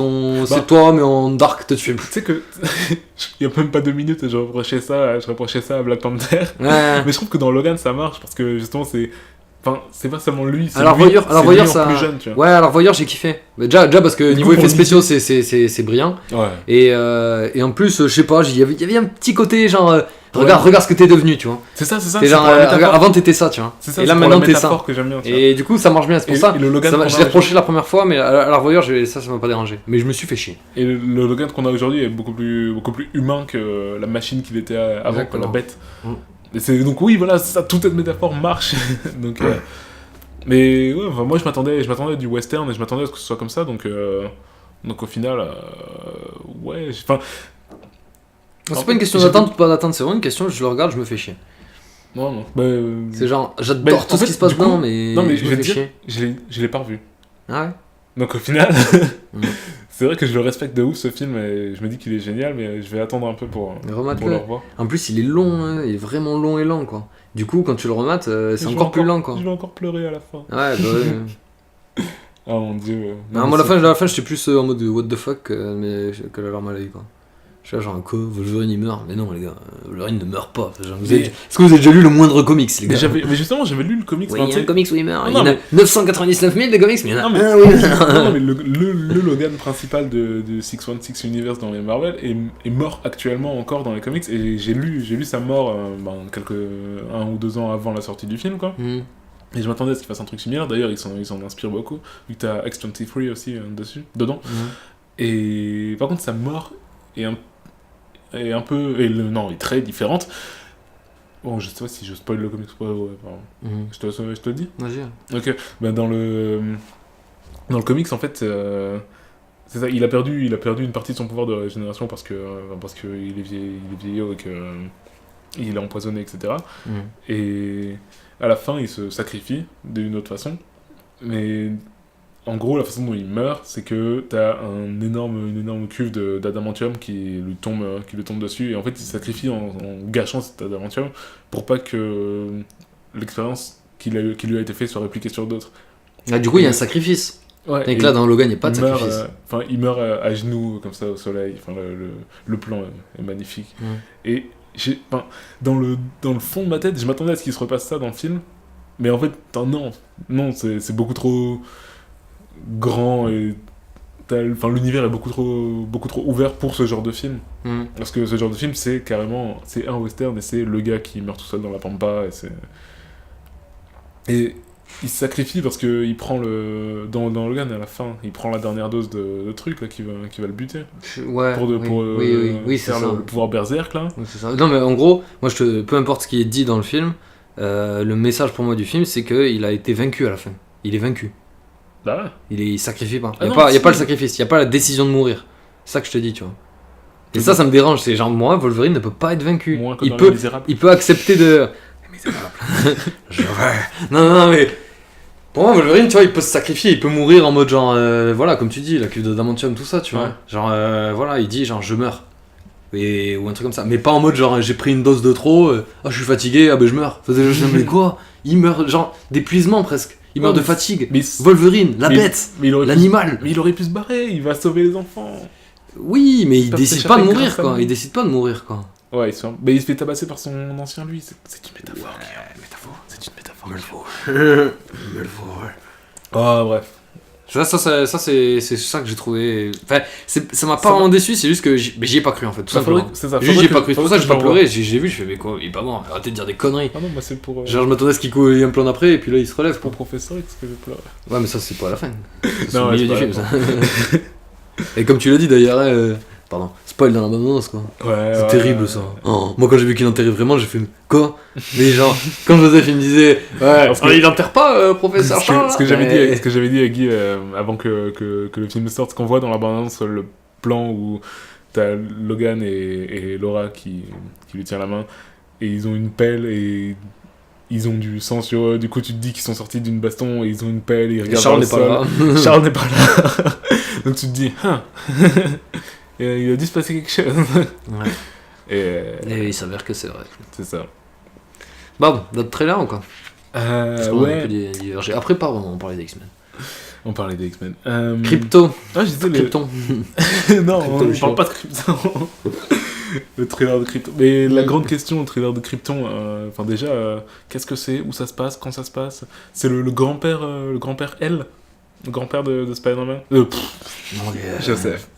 c'est toi, mais en dark, toi tu fais. Tu sais que il y a même pas 2 minutes, je reprochais ça à Black Panther. Ouais. Mais je trouve que dans Logan ça marche parce que justement c'est pas seulement lui, c'est Alors, lui, Voyeur, c'est lui en ça. plus jeune, tu vois. Ouais, alors Voyeur, j'ai kiffé. Mais déjà parce que Du niveau coup, effets pour spéciaux, c'est brillant. Ouais. Et en plus, je sais pas, il y avait un petit côté genre, regarde ce que t'es devenu, tu vois. C'est ça. C'est C'est genre, pour la métaphore. regarde, avant t'étais ça, tu vois. C'est ça, Et là c'est pour maintenant la t'es ça. métaphore que j'aime bien. tu vois. Et du coup, ça marche bien, c'est pour ça. Et le Logan Ça qu'on a je l'ai reproché aujourd'hui- la première fois, mais à la revoyure, ça m'a pas dérangé. Mais je me suis fait chier. Et le Logan qu'on a aujourd'hui est beaucoup plus humain que la machine qu'il était avant, que Exactement. la bête. Mm. Et donc oui, voilà, ça, toute cette métaphore marche. Donc, mais ouais, enfin, moi je m'attendais à du western et je m'attendais à ce que ce soit comme ça. Donc au final, ouais, enfin, C'est pas une question j'ai- d'attente ou pas d'attente, c'est vraiment une question, je le regarde, je me fais chier. non. C'est genre, Mais, j'adore en tout ce fait, qui se passe du coup- dedans, mais non, mais je je me vais fais te dire, chier. je l'ai pas revu. Ah ouais. Donc au final, Mm. c'est vrai que je le respecte de ouf ce film et je me dis qu'il est génial, mais je vais attendre un peu pour Mais le remate-le. revoir. En plus, il est long, hein, il est vraiment long et lent, quoi. Du coup, quand tu le remates, c'est Je vais encore plus lent, quoi. Je vais encore pleurer à la fin. Ouais, bah ouais. Ah mon dieu. Non, moi, à la fin, j'étais plus en mode what the fuck, mais que la larme à l'œil, quoi. Je suis là, genre, quoi, Wolverine il meurt. Mais non, les gars, Wolverine ne meurt pas. Genre, est-ce que vous avez déjà lu le moindre comics, les gars? Mais justement, j'avais lu le comics. Oui, enfin, il y tu a un sais- comics où il meurt. Non, Il y en a 999 000 de comics, mais il y en a Non, mais- un, oui. non, mais le Logan principal de 616 Universe dans les Marvel est mort actuellement encore dans les comics et j'ai lu sa mort 1 ou 2 ans avant la sortie du film, quoi. Hmm. Et je m'attendais à ce qu'il fasse un truc similaire. D'ailleurs, ils s'en inspirent beaucoup. Vu que t'as X-23 aussi dedans. Et par contre, sa mort est un peu. Non, est très différente. Bon, je sais pas si je spoil le comics ou pas. Ouais, pardon. Mhm. Je te le dis. Vas-y. Ok. Ben dans le comics, en fait, C'est ça, il a perdu une partie de son pouvoir de régénération parce que il est vieillot et que il est empoisonné, etc. Et à la fin, il se sacrifie d'une autre façon. Mais en gros, la façon dont il meurt, c'est que t'as une énorme cuve d'adamantium qui lui tombe dessus. Et en fait, il se sacrifie en gâchant cet adamantium pour pas que l'expérience qui lui a été faite soit répliquée sur d'autres. Ah, du coup, il y a un sacrifice. Ouais, Et que là, dans Logan, il n'y a pas de il meurt, sacrifice. il meurt à genoux, comme ça, au soleil. Enfin, le plan est magnifique. Et dans le fond de ma tête, je m'attendais à ce qu'il se repasse ça dans le film. Mais en fait, non, c'est beaucoup trop grand et l'univers est beaucoup trop ouvert pour ce genre de film. Parce que ce genre de film, c'est un western et c'est le gars qui meurt tout seul dans la pampa et il se sacrifie parce que il prend dans Logan à la fin, il prend la dernière dose de truc là qui va le buter. Ouais. Oui, c'est faire ça. le pouvoir berserk là. Oui, c'est ça. Non, mais en gros, peu importe ce qui est dit dans le film, le message pour moi du film, c'est qu'il a été vaincu à la fin. Il est vaincu. Bah ouais. Il sacrifie pas. Ah Il non, n'y a si. pas le sacrifice, il n'y a pas la décision de mourir. C'est ça que je te dis, tu vois. Et ça me dérange. C'est genre, moi, Wolverine ne peut pas être vaincu. Moins que dans Les Misérables. Il peut accepter de. Non, mais. Pour moi, Wolverine, tu vois, il peut se sacrifier, il peut mourir en mode genre, voilà, comme tu dis, la cuve d'adamantium, tout ça, tu vois. Ouais. Genre, voilà, il dit genre, je meurs. Ou un truc comme ça. Mais pas en mode genre, j'ai pris une dose de trop, je suis fatigué, je meurs. Mais quoi? Il meurt, genre, d'épuisement presque. Il meurt de fatigue. Mais Wolverine, la bête, mais il aurait l'animal. Mais il aurait pu se barrer, il va sauver les enfants. Oui, mais il peuvent décide s'échapper pas de mourir, grâce à quoi. lui. Il décide pas de mourir, quoi. Ouais, mais il se fait tabasser par son ancien lui, c'est une métaphore. Métaphore. C'est une métaphore. Me le faut. Oh, bref. Ça c'est ça que j'ai trouvé. Enfin, ça m'a pas Ça vraiment déçu, c'est juste que j'y ai pas cru en fait, tout simplement. C'est ça. Juste, j'y ai pas cru, c'est pour ça que j'ai pas je le pleuré, j'ai vu, je fais, mais quoi, il est pas mort, arrêtez de dire des conneries. Ah non, moi c'est pour. Genre, je m'attendais à ce qu'il coule un plan d'après, et puis là il se relève, Pour quoi. Professeur X que je pleure. Ouais, mais ça c'est pas à la fin. C'est Non, au ouais, milieu c'est du pas film, ça. Et comme tu l'as dit d'ailleurs, pardon, spoil dans la bande-annonce, quoi. Ouais. C'est terrible ça. Oh, moi quand j'ai vu qu'il enterrait vraiment, j'ai fait quoi? Mais genre, quand Joseph il me disait ouais, Parce que- il enterre pas professeur Charles. Ce que j'avais dit à Guy avant que le film sorte, ce qu'on voit dans la bande-annonce, le plan où t'as Logan et Laura qui lui tient la main et ils ont une pelle et ils ont du sang sur eux. Du coup, tu te dis qu'ils sont sortis d'une baston et ils ont une pelle et ils regardent Charles n'est vers le pas sol. là. Charles n'est pas là. Donc tu te dis, et il a dû se passer quelque chose. Ouais. Et il s'avère que c'est vrai. C'est ça. Bon, d'autres trailers ou quoi? Parce qu'on a un peu Ouais. divergé. Après, pas vraiment, on parlait d'X-Men. On parlait des X-Men. Crypto. Ah, je disais Krypton. Non, Krypton, on je parle sais pas de Krypton. Le trailer de Krypton. Mais la grande question, le trailer de Krypton, enfin déjà, qu'est-ce que c'est? Où ça se passe? Quand ça se passe? C'est le grand-père L? Le grand-père de Spider-Man? Joseph.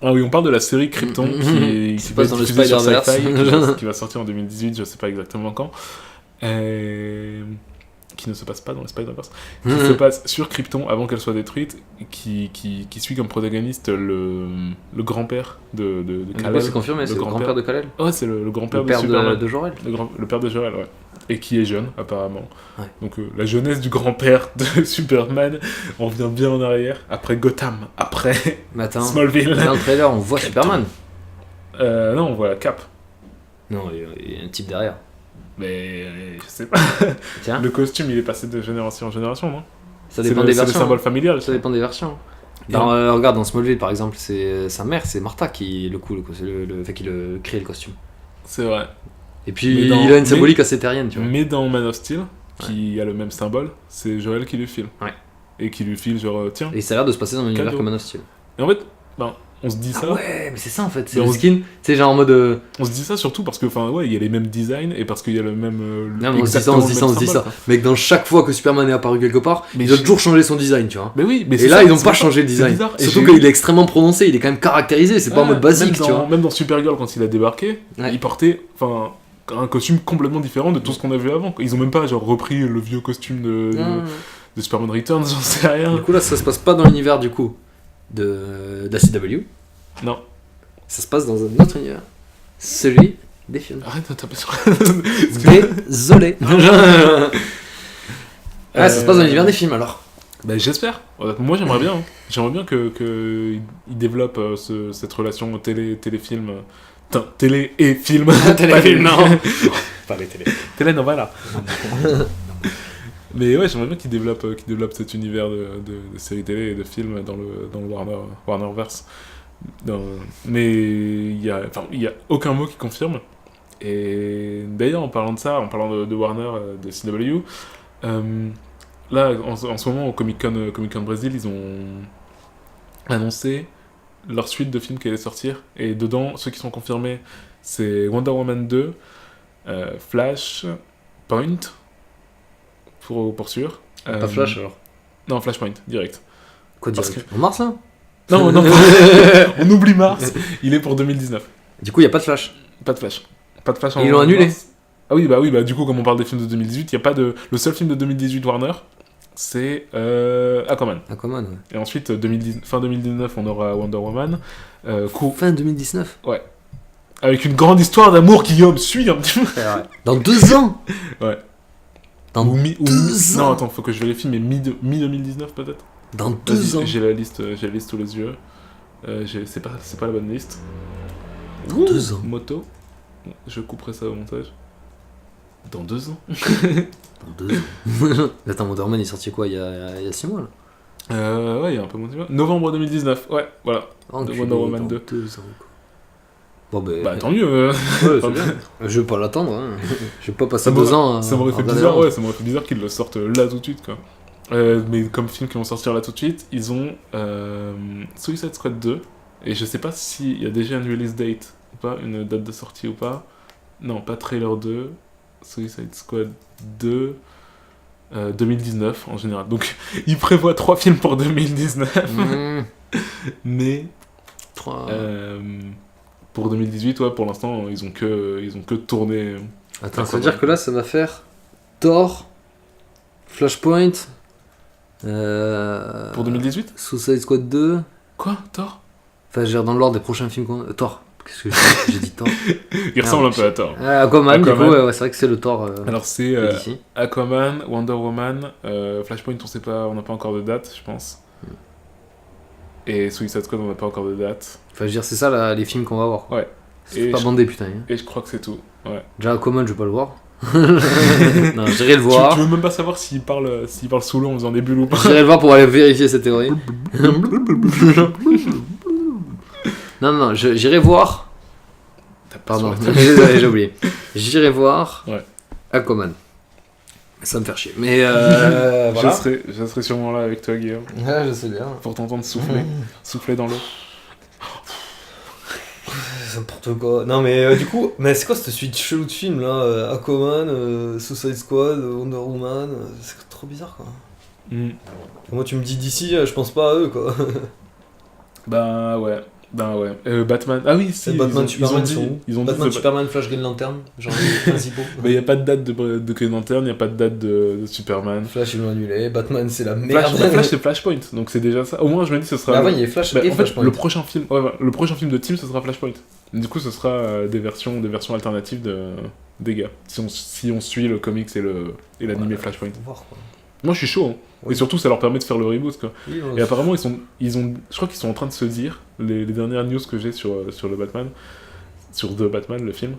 Ah oui, on parle de la série Krypton qui se va passe être dans le diffusée sur Spider-Verse. Sci-Fi, qui va sortir en 2018, je sais pas exactement quand. Qui ne se passe pas dans le Spider-Verse. Qui se passe sur Krypton avant qu'elle soit détruite, qui suit comme protagoniste le grand-père de Kal-El. C'est confirmé, c'est le grand-père de Kal-El. Ouais, c'est le grand-père Le de père Superman. de Jor-El. Le père de Jor-El, ouais. Et qui est jeune, apparemment. Ouais. Donc la jeunesse du grand-père de Superman, on revient bien en arrière. Après Gotham, après Mais attends, Smallville. dans le trailer, on voit Superman. Non, on voit la cape. Non, il y a un type derrière. Mais je sais pas. Tiens, Le costume, il est passé de génération en génération, non? ça dépend des C'est le versions. symbole familial. Ça dépend des versions. Bien. Regarde, dans Smallville par exemple, c'est sa mère, c'est Martha qui c'est le fait qu'il a créé le costume. C'est vrai. Et puis Mais dans- il a une symbolique assez terrienne, tu vois. Mais dans Man of Steel, qui a le même symbole, c'est Joel qui lui file. Ouais. Et qui lui file genre, tiens. Et ça a l'air de se passer dans l'univers Cadeau. comme Man of Steel. Et en fait, on se dit ça. Ah ouais, mais c'est ça en fait, c'est Mais le on- skin, tu sais, genre en mode. On se dit ça surtout parce que, enfin, ouais, il y a les mêmes designs et parce qu'il y a le même. Non, mais on se dit ça, exactement on se dit le ça, même on se dit ça. symbole, quoi. Mec, dans chaque fois que Superman est apparu quelque part, Mais ils ont je- toujours changé son design, tu vois. Mais oui, mais Et c'est là, ça, ils n'ont c'est pas pour ça, changé le c'est design. bizarre. Et Surtout j'ai- qu'il est extrêmement prononcé, il est quand même caractérisé, c'est pas en Ouais, mode basique, même tu vois. Même dans Supergirl, quand il a débarqué, Ouais. il portait un costume complètement différent de tout ce qu'on a vu avant. Ils ont même pas genre repris le vieux costume de Superman Returns, j'en sais rien. Du coup, là, ça se passe pas dans l'univers du coup de la CW. Non. Ça se passe dans un autre univers. Celui des films. Arrête de taper sur Désolé. Ça se passe dans l'univers des films alors. Bah, j'espère. Honnêtement, moi, j'aimerais bien. Hein. J'aimerais bien que ils développent cette relation téléfilm. Télé et film. Téléfilm, non. Pas les télé. Télénovela. Mais ouais, j'aimerais bien qu'ils développent cet univers de séries télé et de films dans le Warnerverse. Mais il y a aucun mot qui confirme. Et d'ailleurs, en parlant de ça, en parlant de Warner, de CW, là, en ce moment, au Comic-Con Brésil, ils ont annoncé leur suite de films qui allait sortir. Et dedans, ceux qui sont confirmés, c'est Wonder Woman 2, Flash, Point, pour sûr. Pas Flash alors. Non, Flashpoint, direct. Quoi Parce direct En mars là Non, on oublie Mars. Il est pour 2019. Du coup, y a pas de Flash. Pas de Flash. Pas de Flash en Ils l'ont annulé. mars. Ah oui, bah du coup, comme on parle des films de 2018, il y a pas de... Le seul film de 2018 Warner, c'est Aquaman. Aquaman, ouais. Et ensuite, fin 2019, on aura Wonder Woman. Fin 2019. Ouais. Avec une grande histoire d'amour, Guillaume, suis un petit peu. Dans 2 ans. Ouais. Dans Ou 2 ans. Non, attends, faut que je vérifie, mais mi-2019 peut-être. Dans 2 ans. J'ai la liste sous les yeux. C'est pas la bonne liste. Dans 2 ans. Moto. Je couperai ça au montage. Dans 2 ans. Dans 2 ans. Attends, Wonder Woman est sorti quoi il y a 6 mois là. Ouais, il y a un peu moins de... Novembre 2019, ouais, voilà. Enculé, Wonder Woman 2. 2 ans quoi. Bon Bah tant mieux. Ouais, c'est bien. Je vais pas l'attendre, hein. Je vais pas passer 2 ans. Ça m'aurait fait bizarre, ouais, ça m'aurait fait bizarre qu'ils le sortent là tout de suite, quoi. Mais comme film qui vont sortir là tout de suite, ils ont Suicide Squad 2. Et je sais pas s'il y a déjà une release date ou pas, une date de sortie ou pas. Non, pas trailer 2. Suicide Squad 2. 2019 en général. Donc ils prévoient 3 films pour 2019. Mais 3. pour 2018, ouais, pour l'instant, ils ont que tourné. Attends, ça veut dire que là, ça va faire Thor, Flashpoint, Pour 2018 Suicide Squad 2. Quoi Thor Enfin, je veux dire, dans l'ordre des prochains films qu'on... Thor. Qu'est-ce que j'ai dit Thor Il ressemble un peu à Thor. Aquaman, du coup, ouais, c'est vrai que c'est le Thor. Alors c'est d'ici. Aquaman, Wonder Woman, Flashpoint, on n'a pas encore de date, je pense. Et Suicide Squad, on n'a pas encore de date. Enfin, je veux dire, c'est ça là, les films qu'on va voir. Ouais. C'est Et pas bandé, putain. Hein. Et je crois que c'est tout. Ouais. Déjà, Aquaman, je vais pas le voir. Non, j'irai le voir. Tu veux même pas savoir s'il parle sous l'eau en faisant des bulles ou pas. J'irai le voir pour aller vérifier cette théorie. Non, j'irai voir. Pardon, désolé, j'ai oublié. J'irai voir Aquaman. Ça me fait chier. Mais voilà. Je serai sûrement là avec toi, Guillaume. Ouais, je sais bien. Pour t'entendre souffler dans l'eau. N'importe quoi. Non, mais du coup, mais c'est quoi cette suite chelou de film là Aquaman, Suicide Squad, Wonder Woman. C'est trop bizarre quoi. Moi, tu me dis d'ici, je pense pas à eux quoi. Ben ouais. Batman. Ah oui, si. Batman, Superman, ils ont Batman, dit Superman, Flash, Green Lantern, genre les principaux. Mais il n'y a pas de date de Green Lantern, il n'y a pas de date de Superman. Flash, ils l'ont annulé. Batman, c'est la merde. Flash, c'est Flashpoint, donc c'est déjà ça. Au moins, je me dis, ce sera. Mais avant, il y avait Flash et en fait, Flashpoint. le prochain film de Team, ce sera Flashpoint. Du coup, ce sera des versions alternatives des gars. Si on suit le comics et l'animé Flashpoint. Voir, quoi. Moi, je suis chaud. Hein. Oui. Et surtout, ça leur permet de faire le reboot, quoi. Oui, Et apparemment, je crois qu'ils sont en train de se dire, les dernières news que j'ai sur le Batman, sur The Batman, le film,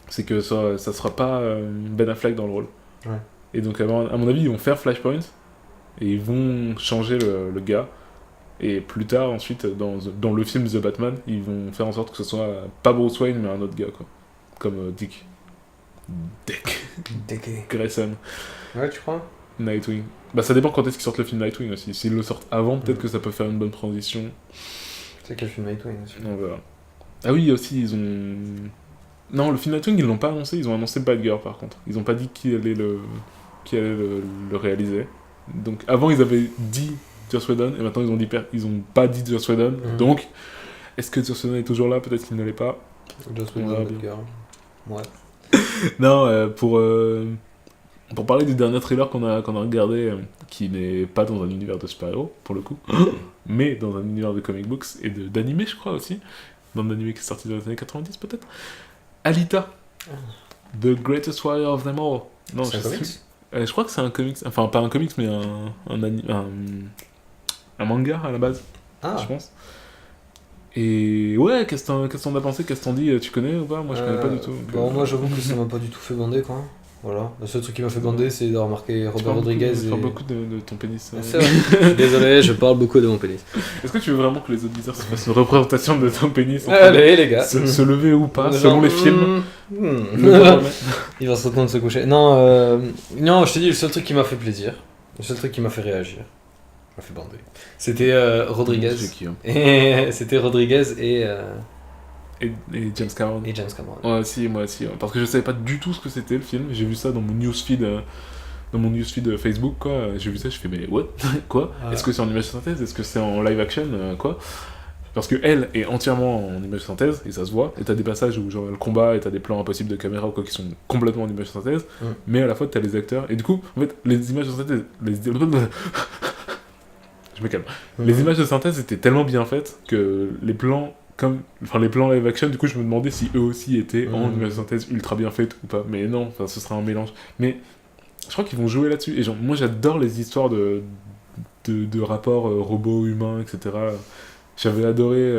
c'est que ça sera pas Ben Affleck dans le rôle. Ouais. Et donc, à mon avis, ils vont faire Flashpoint, et ils vont changer le gars. Et plus tard, ensuite, dans le film The Batman, ils vont faire en sorte que ce soit pas Bruce Wayne, mais un autre gars, quoi. Comme Dick Grayson. Ouais, tu crois Nightwing. Bah ça dépend quand est-ce qu'ils sortent le film Nightwing aussi. S'ils le sortent avant, peut-être que ça peut faire une bonne transition. C'est quel film Nightwing aussi. On verra. Ah oui, aussi ils ont... Non, le film Nightwing ils l'ont pas annoncé, ils ont annoncé Batgirl par contre. Ils ont pas dit qui allait le réaliser. Donc avant ils avaient dit Joss Whedon et maintenant ils ont pas dit Joss Whedon. Donc est-ce que Joss Whedon est toujours là? Peut-être qu'il ne l'est pas. Joss Whedon, Batgirl. Ouais. Non, pour parler du dernier trailer qu'on a regardé, qui n'est pas dans un univers de super-héros, pour le coup, mais dans un univers de comic books et d'animé, je crois aussi, dans un animé qui est sorti dans les années 90 peut-être, Alita, The Greatest Warrior of Them All. Non, c'est un comics. Je crois que c'est un comics, enfin pas un comics, mais un manga à la base, je pense. Et ouais, qu'est-ce que t'en as pensé, qu'est-ce que t'en dis, tu connais ou pas? Moi je connais pas du tout. Bon, moi j'avoue que ça m'a pas du tout fait bander quoi. Voilà, le seul truc qui m'a fait bander c'est d'avoir marqué Robert Rodriguez. Tu parles beaucoup de ton pénis. C'est vrai. Désolé, je parle beaucoup de mon pénis. Est-ce que tu veux vraiment que les auditeurs se fassent une représentation de ton pénis? Allez les gars. Se lever ou pas, selon les films. Il va se retourner de se coucher. Non, non, je te dis, le seul truc qui m'a fait plaisir, le seul truc qui m'a fait réagir, m'a fait bander, c'était Rodriguez. C'était Rodriguez et James Cameron. Et James Cameron. Moi aussi. Parce que je savais pas du tout ce que c'était le film. J'ai vu ça dans mon newsfeed. Dans mon newsfeed Facebook, quoi. J'ai vu ça, je fais, mais what? Quoi? Est-ce que c'est en image synthèse? Est-ce que c'est en live action? Quoi? Parce que elle est entièrement en image synthèse, et ça se voit, et t'as des passages où genre le combat, et t'as des plans impossibles de caméra ou quoi qui sont complètement en image synthèse, mais à la fois t'as les acteurs, et du coup, en fait, les images de synthèse... Je me calme. Les images de synthèse étaient tellement bien faites que les plans... les plans live action, du coup je me demandais si eux aussi étaient en image de synthèse ultra bien faite ou pas, mais non, ce sera un mélange. Mais je crois qu'ils vont jouer là-dessus, et genre, moi j'adore les histoires de rapports robots-humains, etc. J'avais adoré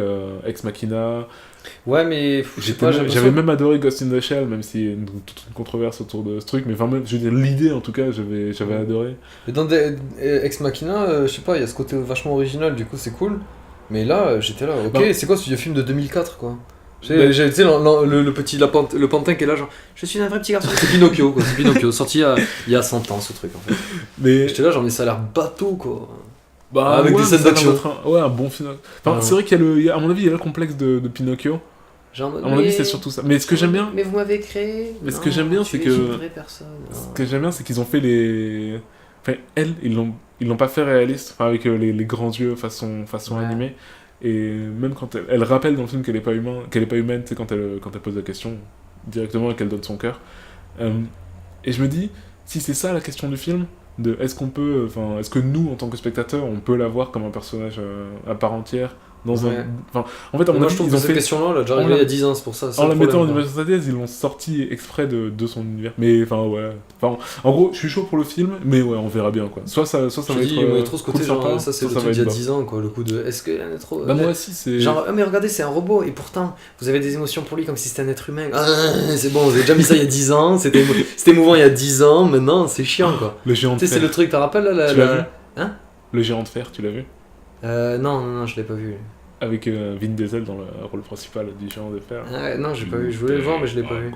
Ex Machina. Ouais, mais j'avais même adoré Ghost in the Shell, même s'il y a toute une controverse autour de ce truc, mais enfin, je veux dire, l'idée en tout cas, j'avais adoré. Mais dans Ex Machina, je sais pas, il y a ce côté vachement original, du coup c'est cool. Mais là, j'étais là, ok, c'est quoi ce vieux film de 2004 quoi? Tu sais, le pantin qui est là, genre, je suis un vrai petit garçon. C'est Pinocchio, quoi. C'est Pinocchio, sorti il y a 100 ans, ce truc, en fait. Mais j'étais là, genre, mais ça a l'air bateau, quoi. Avec des scènes d'action. Ouais, un bon film. Enfin, c'est vrai qu'il y a, à mon avis, il y a le complexe de Pinocchio. Genre, à mon avis, c'est surtout ça. Mais ce que j'aime bien. Mais vous m'avez créé. Mais ce que j'aime bien, c'est que. Ce que j'aime bien, c'est qu'ils ont fait les. Enfin, ils l'ont pas fait réaliste, enfin, avec les grands yeux façon animée. Et même quand elle rappelle dans le film qu'elle est pas humaine, tu sais, quand elle pose la question directement et qu'elle donne son cœur. Et je me dis, si c'est ça la question du film, de est-ce que nous, en tant que spectateurs, on peut la voir comme un personnage à part entière dans en fait, moi je trouve que cette question-là, elle a déjà arrivé il y a 10 ans, c'est pour ça. En la mettant en image synthèse, ils l'ont sorti exprès de son univers. Mais enfin, ouais. Enfin, en gros, je suis chaud pour le film, mais ouais, on verra bien quoi. Soit ça va être. Il y a trop ce côté, genre, ça c'est le truc d'il y a 10 ans, quoi. Le coup de. Est-ce qu'elle est trop. Bah, moi aussi, c'est. Genre, mais regardez, c'est un robot, et pourtant, vous avez des émotions pour lui comme si c'était un être humain. C'est bon, vous avez déjà mis ça il y a 10 ans, c'était émouvant il y a 10 ans, maintenant c'est chiant quoi. Le géant de fer. Tu sais, c'est le truc, t'as rappelles là? Tu l'as vu? Hein? Le géant de fer, tu l'as vu? Non, je l'ai pas vu. Avec Vin Diesel dans le rôle principal du géant de fer. Non, j'ai pas vu. Je voulais le voir, mais je l'ai pas vu.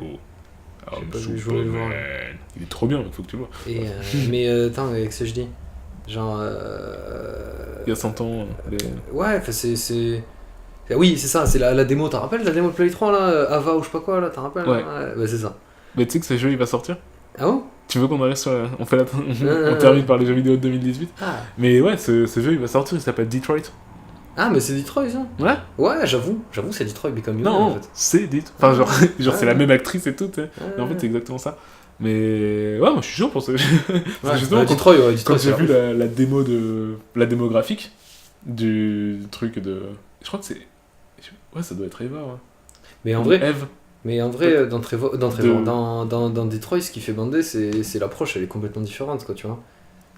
Je voulais le voir. Il est trop bien, il faut que tu le vois. Mais attends, avec ce que je dis. Genre. Il y a 100 ans. Ouais, c'est. Oui, c'est ça, c'est la démo. T'as rappelles la démo de Play 3 là? Ava ou je sais pas quoi là, t'as rappelles? Ouais. Bah, c'est ça. Mais tu sais que ce jeu il va sortir? Ah bon? Tu veux qu'on arrive sur on termine par les jeux vidéo de 2018? Mais ouais, ce jeu il va sortir, il s'appelle Detroit. Ah, mais c'est Detroit ça? Ouais? Ouais, j'avoue, c'est Detroit Become Human. Non, en fait. c'est Detroit. Enfin, genre c'est la même actrice et tout, tu sais. Mais en fait, c'est exactement ça. Mais ouais, moi je suis chaud pour ça. Justement, Detroit, quand j'ai vu la démographique du truc de. Je crois que c'est. Ouais, ça doit être Eva, ouais. Mais en vrai. Eve. Mais en vrai, dans Detroit, ce qui fait bander, c'est l'approche, elle est complètement différente, quoi, tu vois.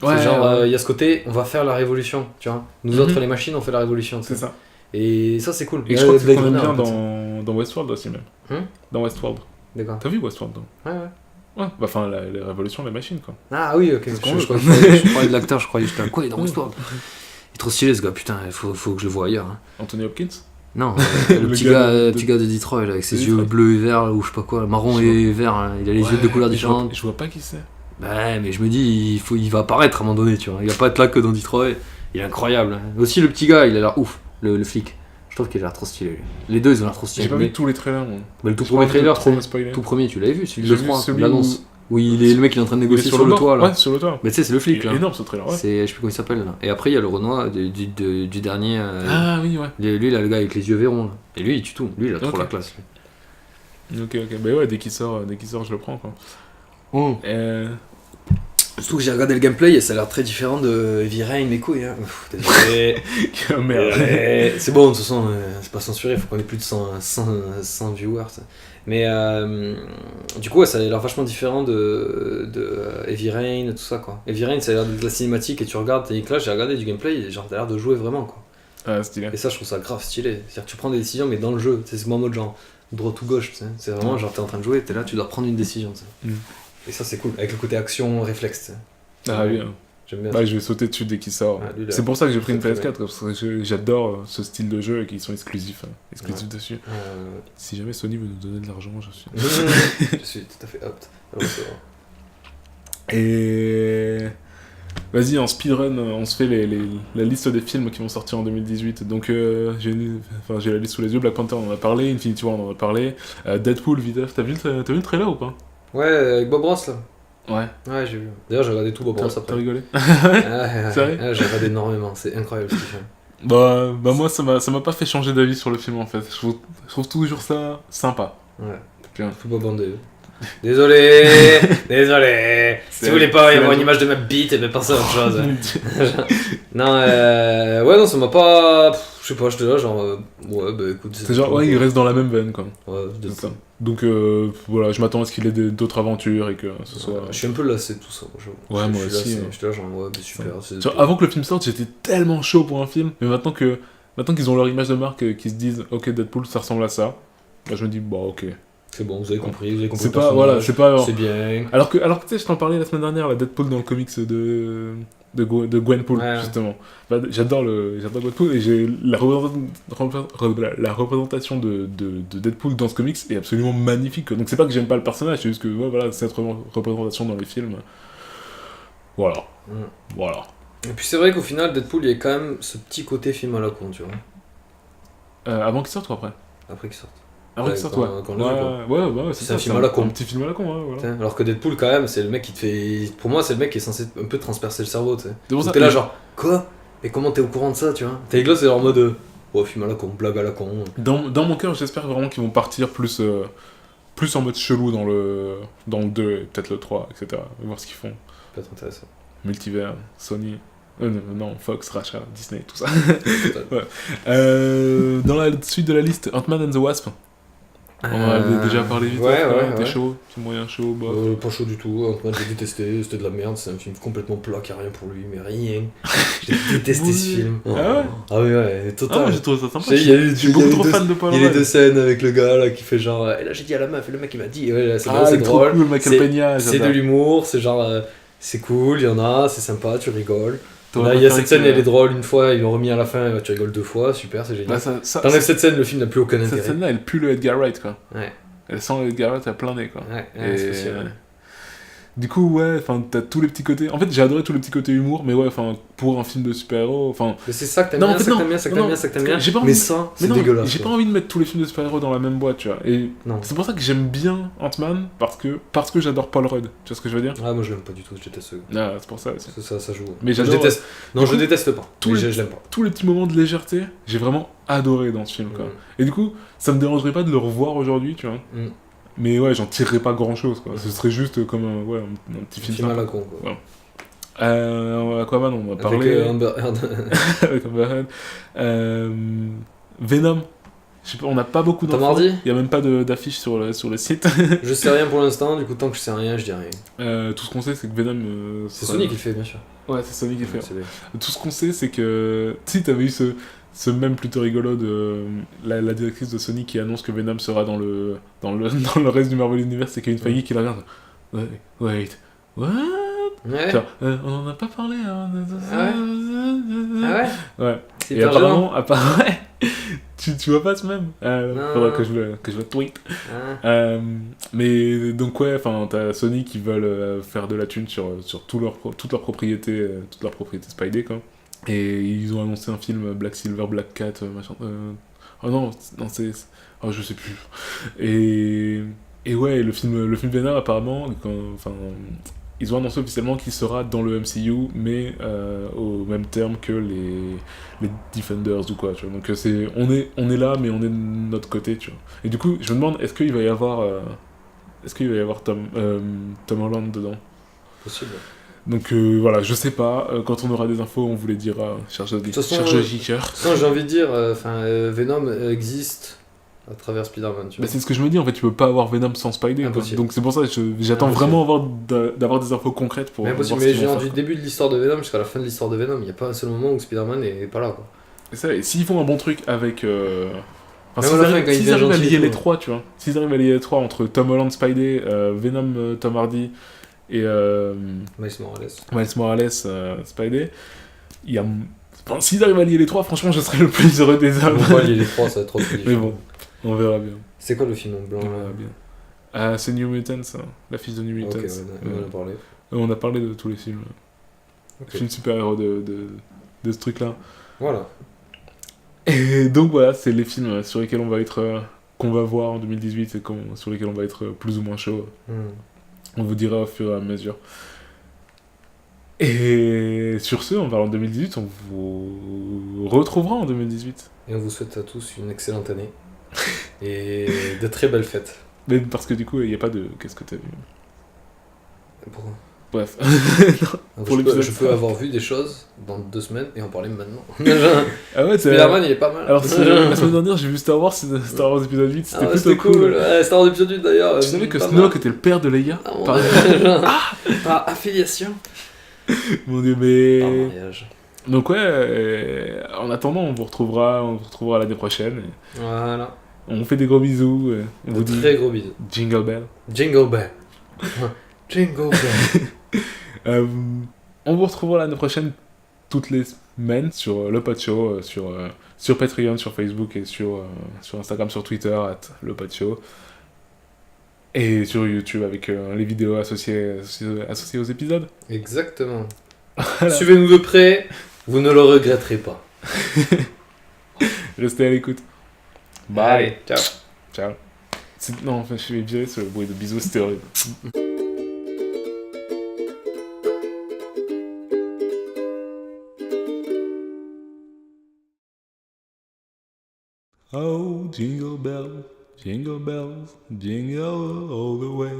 Ouais, c'est genre, y a ce côté, on va faire la révolution, tu vois. Nous autres, les machines, on fait la révolution. C'est ça. Et ça, c'est cool. Et je crois que c'est quand même bien dans Westworld aussi, même. Dans Westworld. D'accord. T'as vu Westworld? Ouais. Ouais, bah enfin, la révolution des machines, quoi. Ah oui, ok. Je parlais de l'acteur, je croyais. J'étais quoi, il est dans Westworld? Il est trop stylé, ce gars, putain, faut que je le voie ailleurs. Anthony Hopkins? Non, le petit gars de Detroit, là, avec ses yeux bleus et verts, ou je sais pas quoi, marron et vert, hein. Il a les yeux de couleurs différentes. Je vois pas qui c'est. Bah, mais je me dis, il va apparaître à un moment donné, tu vois. Il va pas être là que dans Detroit. Il est incroyable. Aussi, le petit gars, il a l'air ouf, le flic. Je trouve qu'il a l'air trop stylé. Les deux, ils ont l'air trop stylés. J'ai pas vu tous les trailers, moi. Mais le tout premier trailer, tout premier, tu l'avais vu, celui de 3, l'annonce. Oui, le mec il est en train de négocier sur le toit là. Ouais, sur le toit. Mais tu sais, c'est le flic là. C'est énorme ce trailer, ouais. Je sais plus comment il s'appelle là. Et après il y a le Renoir du dernier. Ah oui, ouais. Lui, là, le gars avec les yeux verrons là. Et lui, il tue tout. Lui, il a trop la classe. Ok. Bah ouais, dès qu'il sort, je le prends quoi. Surtout que j'ai regardé le gameplay et ça a l'air très différent de Heavy Rain, mes couilles. Hein. Désolé. Merde. C'est bon, de toute façon, c'est pas censuré, faut qu'on ait plus de 100 viewers. Ça. Mais du coup, ouais, ça a l'air vachement différent de Heavy Rain, tout ça quoi. Heavy Rain, ça a l'air de la cinématique et tu regardes, et que là j'ai regardé du gameplay et genre t'as l'air de jouer vraiment quoi. Ah, stylé. Et ça, je trouve ça grave stylé. C'est-à-dire que tu prends des décisions, mais dans le jeu, c'est moi en mode genre droite ou gauche, tu sais. C'est vraiment genre t'es en train de jouer, t'es là, tu dois prendre une décision, tu sais. Et ça, c'est cool, avec le côté action, réflexe, tu sais. Ah oui. J'aime bien. Bah, je vais sauter dessus dès qu'il sort. Ah, lui, là, c'est pour ça que j'ai pris une très PS4, parce que j'adore ce style de jeu et qu'ils sont exclusifs dessus. Si jamais Sony veut nous donner de l'argent, je suis. Je suis tout à fait apte à le recevoir. Et. Vas-y, en speedrun, on se fait la liste des films qui vont sortir en 2018. Donc, j'ai la liste sous les yeux. Black Panther, on en a parlé. Infinity War, on en a parlé. Deadpool, Viteuf, t'as vu le trailer ou pas? Ouais, avec Bob Ross là. Ouais, j'ai vu. D'ailleurs, j'ai regardé tout Bob Ross après. T'as rigolé? Sérieux? J'ai regardé énormément, c'est incroyable ce qu'il fait. Bah moi, ça m'a pas fait changer d'avis sur le film en fait. Je trouve toujours ça sympa. Ouais. Faut pas bander. Désolé. Si vous voulez pas y avoir une image de ma bite, et ben pensez à autre chose. Non, ouais, non, ça m'a pas. Je sais pas, j'étais là, genre. Ouais, bah écoute. C'est genre, ouais, il reste dans la même veine quoi. Ouais, c'est ça. Donc voilà, je m'attends à ce qu'il ait d'autres aventures et que ce soit. Je suis un peu lassé de tout ça. Ouais, moi aussi. J'étais là, genre, ouais, bah super. Genre, avant que le film sorte, j'étais tellement chaud pour un film, mais maintenant qu'ils ont leur image de marque, qu'ils se disent, ok, Deadpool, ça ressemble à ça, bah je me dis, bah ok. C'est bon, vous avez compris. C'est pas, voilà, c'est pas. C'est bien. Alors que tu sais, je t'en parlais la semaine dernière, la Deadpool dans le comics de Gwenpool, justement. Bah, j'adore Gwenpool et j'ai la représentation de Deadpool dans ce comics est absolument magnifique. Donc c'est pas que j'aime pas le personnage, c'est juste que voilà, cette représentation dans les films. Voilà. Voilà. Et puis c'est vrai qu'au final, Deadpool, il y a quand même ce petit côté film à la con, tu vois. Avant qu'il sorte ou après? Après qu'il sorte. Après qu'il sorte, ouais, c'est un film à la con. Un petit film à la con, ouais, voilà. Alors que Deadpool, quand même, c'est le mec qui te fait. Pour moi, c'est le mec qui est censé un peu transpercer le cerveau, tu sais. Donc t'es là, genre, quoi? Et comment t'es au courant de ça, tu vois? T'es là, c'est genre en mode. Ouais, film à la con, blague à la con. Dans mon cœur, j'espère vraiment qu'ils vont partir plus en mode chelou dans le 2 et peut-être le 3, etc. Voir ce qu'ils font. Ça peut être intéressant. Multivers, Sony. Non, Fox, Rachat, Disney, tout ça. Ouais. Dans la suite de la liste, Ant-Man and the Wasp. On en avait déjà parlé vite. T'es chaud? C'est moyen chaud? Pas chaud du tout. Ant-Man, j'ai détesté. C'était de la merde. C'est un film complètement plat, qui a rien pour lui, mais rien. J'ai détesté ce film. Ah ouais? Ah oui, ouais, total. Ah, moi j'ai trouvé ça sympa. Je suis beaucoup trop fan de Paul Rudd. Il y a les deux scènes avec le gars là qui fait genre. Et là j'ai dit à la meuf, et le mec il m'a dit. Ouais, là, c'est drôle. Cool, Michael Peña, c'est de l'humour, c'est genre. C'est cool, il y en a, c'est sympa, tu rigoles. Là, il y a cette scène, elle est drôle une fois, ils l'ont remis à la fin, tu rigoles deux fois, super, c'est génial. T'enlèves cette scène, le film n'a plus aucun intérêt. Cette scène-là, elle pue le Edgar Wright, quoi. Ouais. Elle sent le Edgar Wright à plein nez, quoi. Ouais, c'est possible. Du coup, ouais, enfin, t'as tous les petits côtés. En fait, j'ai adoré tous les petits côtés humour, mais ouais, enfin, pour un film de super-héros, enfin. Mais c'est ça que t'aimes bien, ça que t'aimes bien. Mais ça, c'est dégueulasse. J'ai pas envie de mettre tous les films de super-héros dans la même boîte, tu vois. Et c'est pour ça que j'aime bien Ant-Man, parce que j'adore Paul Rudd. Tu vois ce que je veux dire? Ah, moi je l'aime pas du tout, je déteste ce gars. Ah, c'est pour ça aussi. Ça joue. Mais je déteste. Non, je déteste pas. Je l'aime pas. Tous les petits moments de légèreté, j'ai vraiment adoré dans ce film, quoi. Et du coup, ça me dérangerait pas de le revoir aujourd'hui, tu vois. Mais ouais, j'en tirerais pas grand chose, quoi. Ce serait juste comme un petit film à la con, quoi. Voilà. Aquaman, on en a parlé. Avec Amber Heard. Venom. Je sais pas, on n'a pas beaucoup d'infos. T'as mardi? Il y a même pas d'affiche sur le site. Je sais rien pour l'instant, du coup, tant que je sais rien, je dis rien. Tout ce qu'on sait, c'est que Venom. C'est Sony qui le fait, bien sûr. Ouais, c'est Sony qui le fait. Tout ce qu'on sait, c'est que. Tu sais, t'avais eu ce même plutôt rigolo de la directrice de Sony qui annonce que Venom sera dans le reste du Marvel Universe, c'est Kevin Feige qui la regarde. Wait, what? Ouais. Genre, on en a pas parlé. Hein, ah ouais? Ouais. Et apparemment, tu vois pas ce même. Faudra que je le tweet. Mais donc ouais, enfin t'as Sony qui veulent faire de la thune sur toute leur propriété Spidey, quoi. Et ils ont annoncé un film Black Silver, Black Cat, machin. Oh non, c'est. Oh, je sais plus. Et ouais, le film Venom, apparemment, ils ont annoncé officiellement qu'il sera dans le MCU, mais au même terme que les Defenders ou quoi, tu vois. Donc on est là, mais on est de notre côté, tu vois. Et du coup, je me demande, est-ce qu'il va y avoir Tom Holland dedans? Possible. Donc voilà, je sais pas. Quand on aura des infos, on vous les dira. Cherche De toute façon, geeker. j'ai envie de dire, Venom existe à travers Spider-Man, tu Bah, vois. c'est ce que je me dis, en fait, tu peux pas avoir Venom sans Spidey. Quoi. Impossible. Donc c'est pour ça que j'attends vraiment d'avoir des infos concrètes pour. Mais impossible, voir ce mais qu'ils vont genre faire, du début de l'histoire de Venom jusqu'à la fin de l'histoire de Venom, il n'y a pas un seul moment où Spider-Man est pas là, quoi. Et ça, et s'ils font un bon truc avec. Enfin, Même à la fin, quand il s'ils devient arrivent à gentil et lier tout, les ouais. trois, tu vois. S'ils arrivent à lier les trois entre Tom Holland, Spidey, Venom, Tom Hardy et Miles Morales. Miles Morales, Spidey, il y a. Enfin, s'ils arrivent à lier les trois, franchement, je serais le plus heureux des hommes. On va lier les trois, ça va être trop cool. Mais bon, on verra bien. C'est quoi le film en blanc On verra bien. C'est New Mutants, la fille de New Ah, Mutants. ok, ouais, on en a parlé. On a parlé de tous les films. Ok. Film super-héros de ce truc-là. Voilà. Et donc voilà, c'est les films sur lesquels on va être. Qu'on va voir en 2018 et sur lesquels on va être plus ou moins chaud. On vous dira au fur et à mesure. Et sur ce, en parlant de 2018, on vous retrouvera en 2018. Et on vous souhaite à tous une excellente année. Et de très belles fêtes. Mais parce que du coup, il n'y a pas de... Qu'est-ce que t'as vu? Pourquoi Bref. Pour je peux avoir vu des choses dans 2 semaines et en parler maintenant. Ah ouais, Spider-Man, il est pas mal. Alors, la semaine dernière, j'ai vu Star Wars épisode 8, c'était plutôt cool. Ouais, Star Wars épisode 8 d'ailleurs. Tu savais que Snoke était le père de Leia? Par affiliation. Mon dieu, mais... Par mariage. Donc ouais, en attendant, on vous retrouvera l'année prochaine. Voilà. On fait des gros bisous. On vous dit Très gros bisous. Jingle Bell. Jingle Bell. Jingle Bell. On vous retrouvera l'année prochaine toutes les semaines sur le Pod Show, sur Patreon, sur Facebook et sur Instagram, sur Twitter, @lepodShow. Et sur YouTube avec les vidéos associées aux épisodes. Exactement. Voilà. Suivez-nous de près, vous ne le regretterez pas. Restez à l'écoute. Allez, ciao. Ciao. Non, enfin, je vais virer ce bruit de bisous, c'était horrible. Oh, jingle bells, jingle all the way.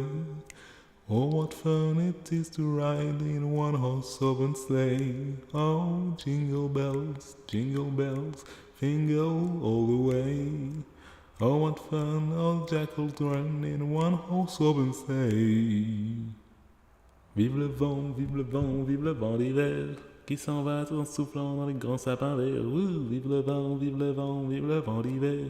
Oh, what fun it is to ride in one horse open sleigh. Oh, jingle bells, jingle all the way. Oh, what fun old Jack will run in one horse open sleigh. Vive le vent, vive le vent, vive le vent d'hiver qui s'en va en soufflant dans les grands sapins verts. Ouh, vive le vent, vive le vent, vive le vent d'hiver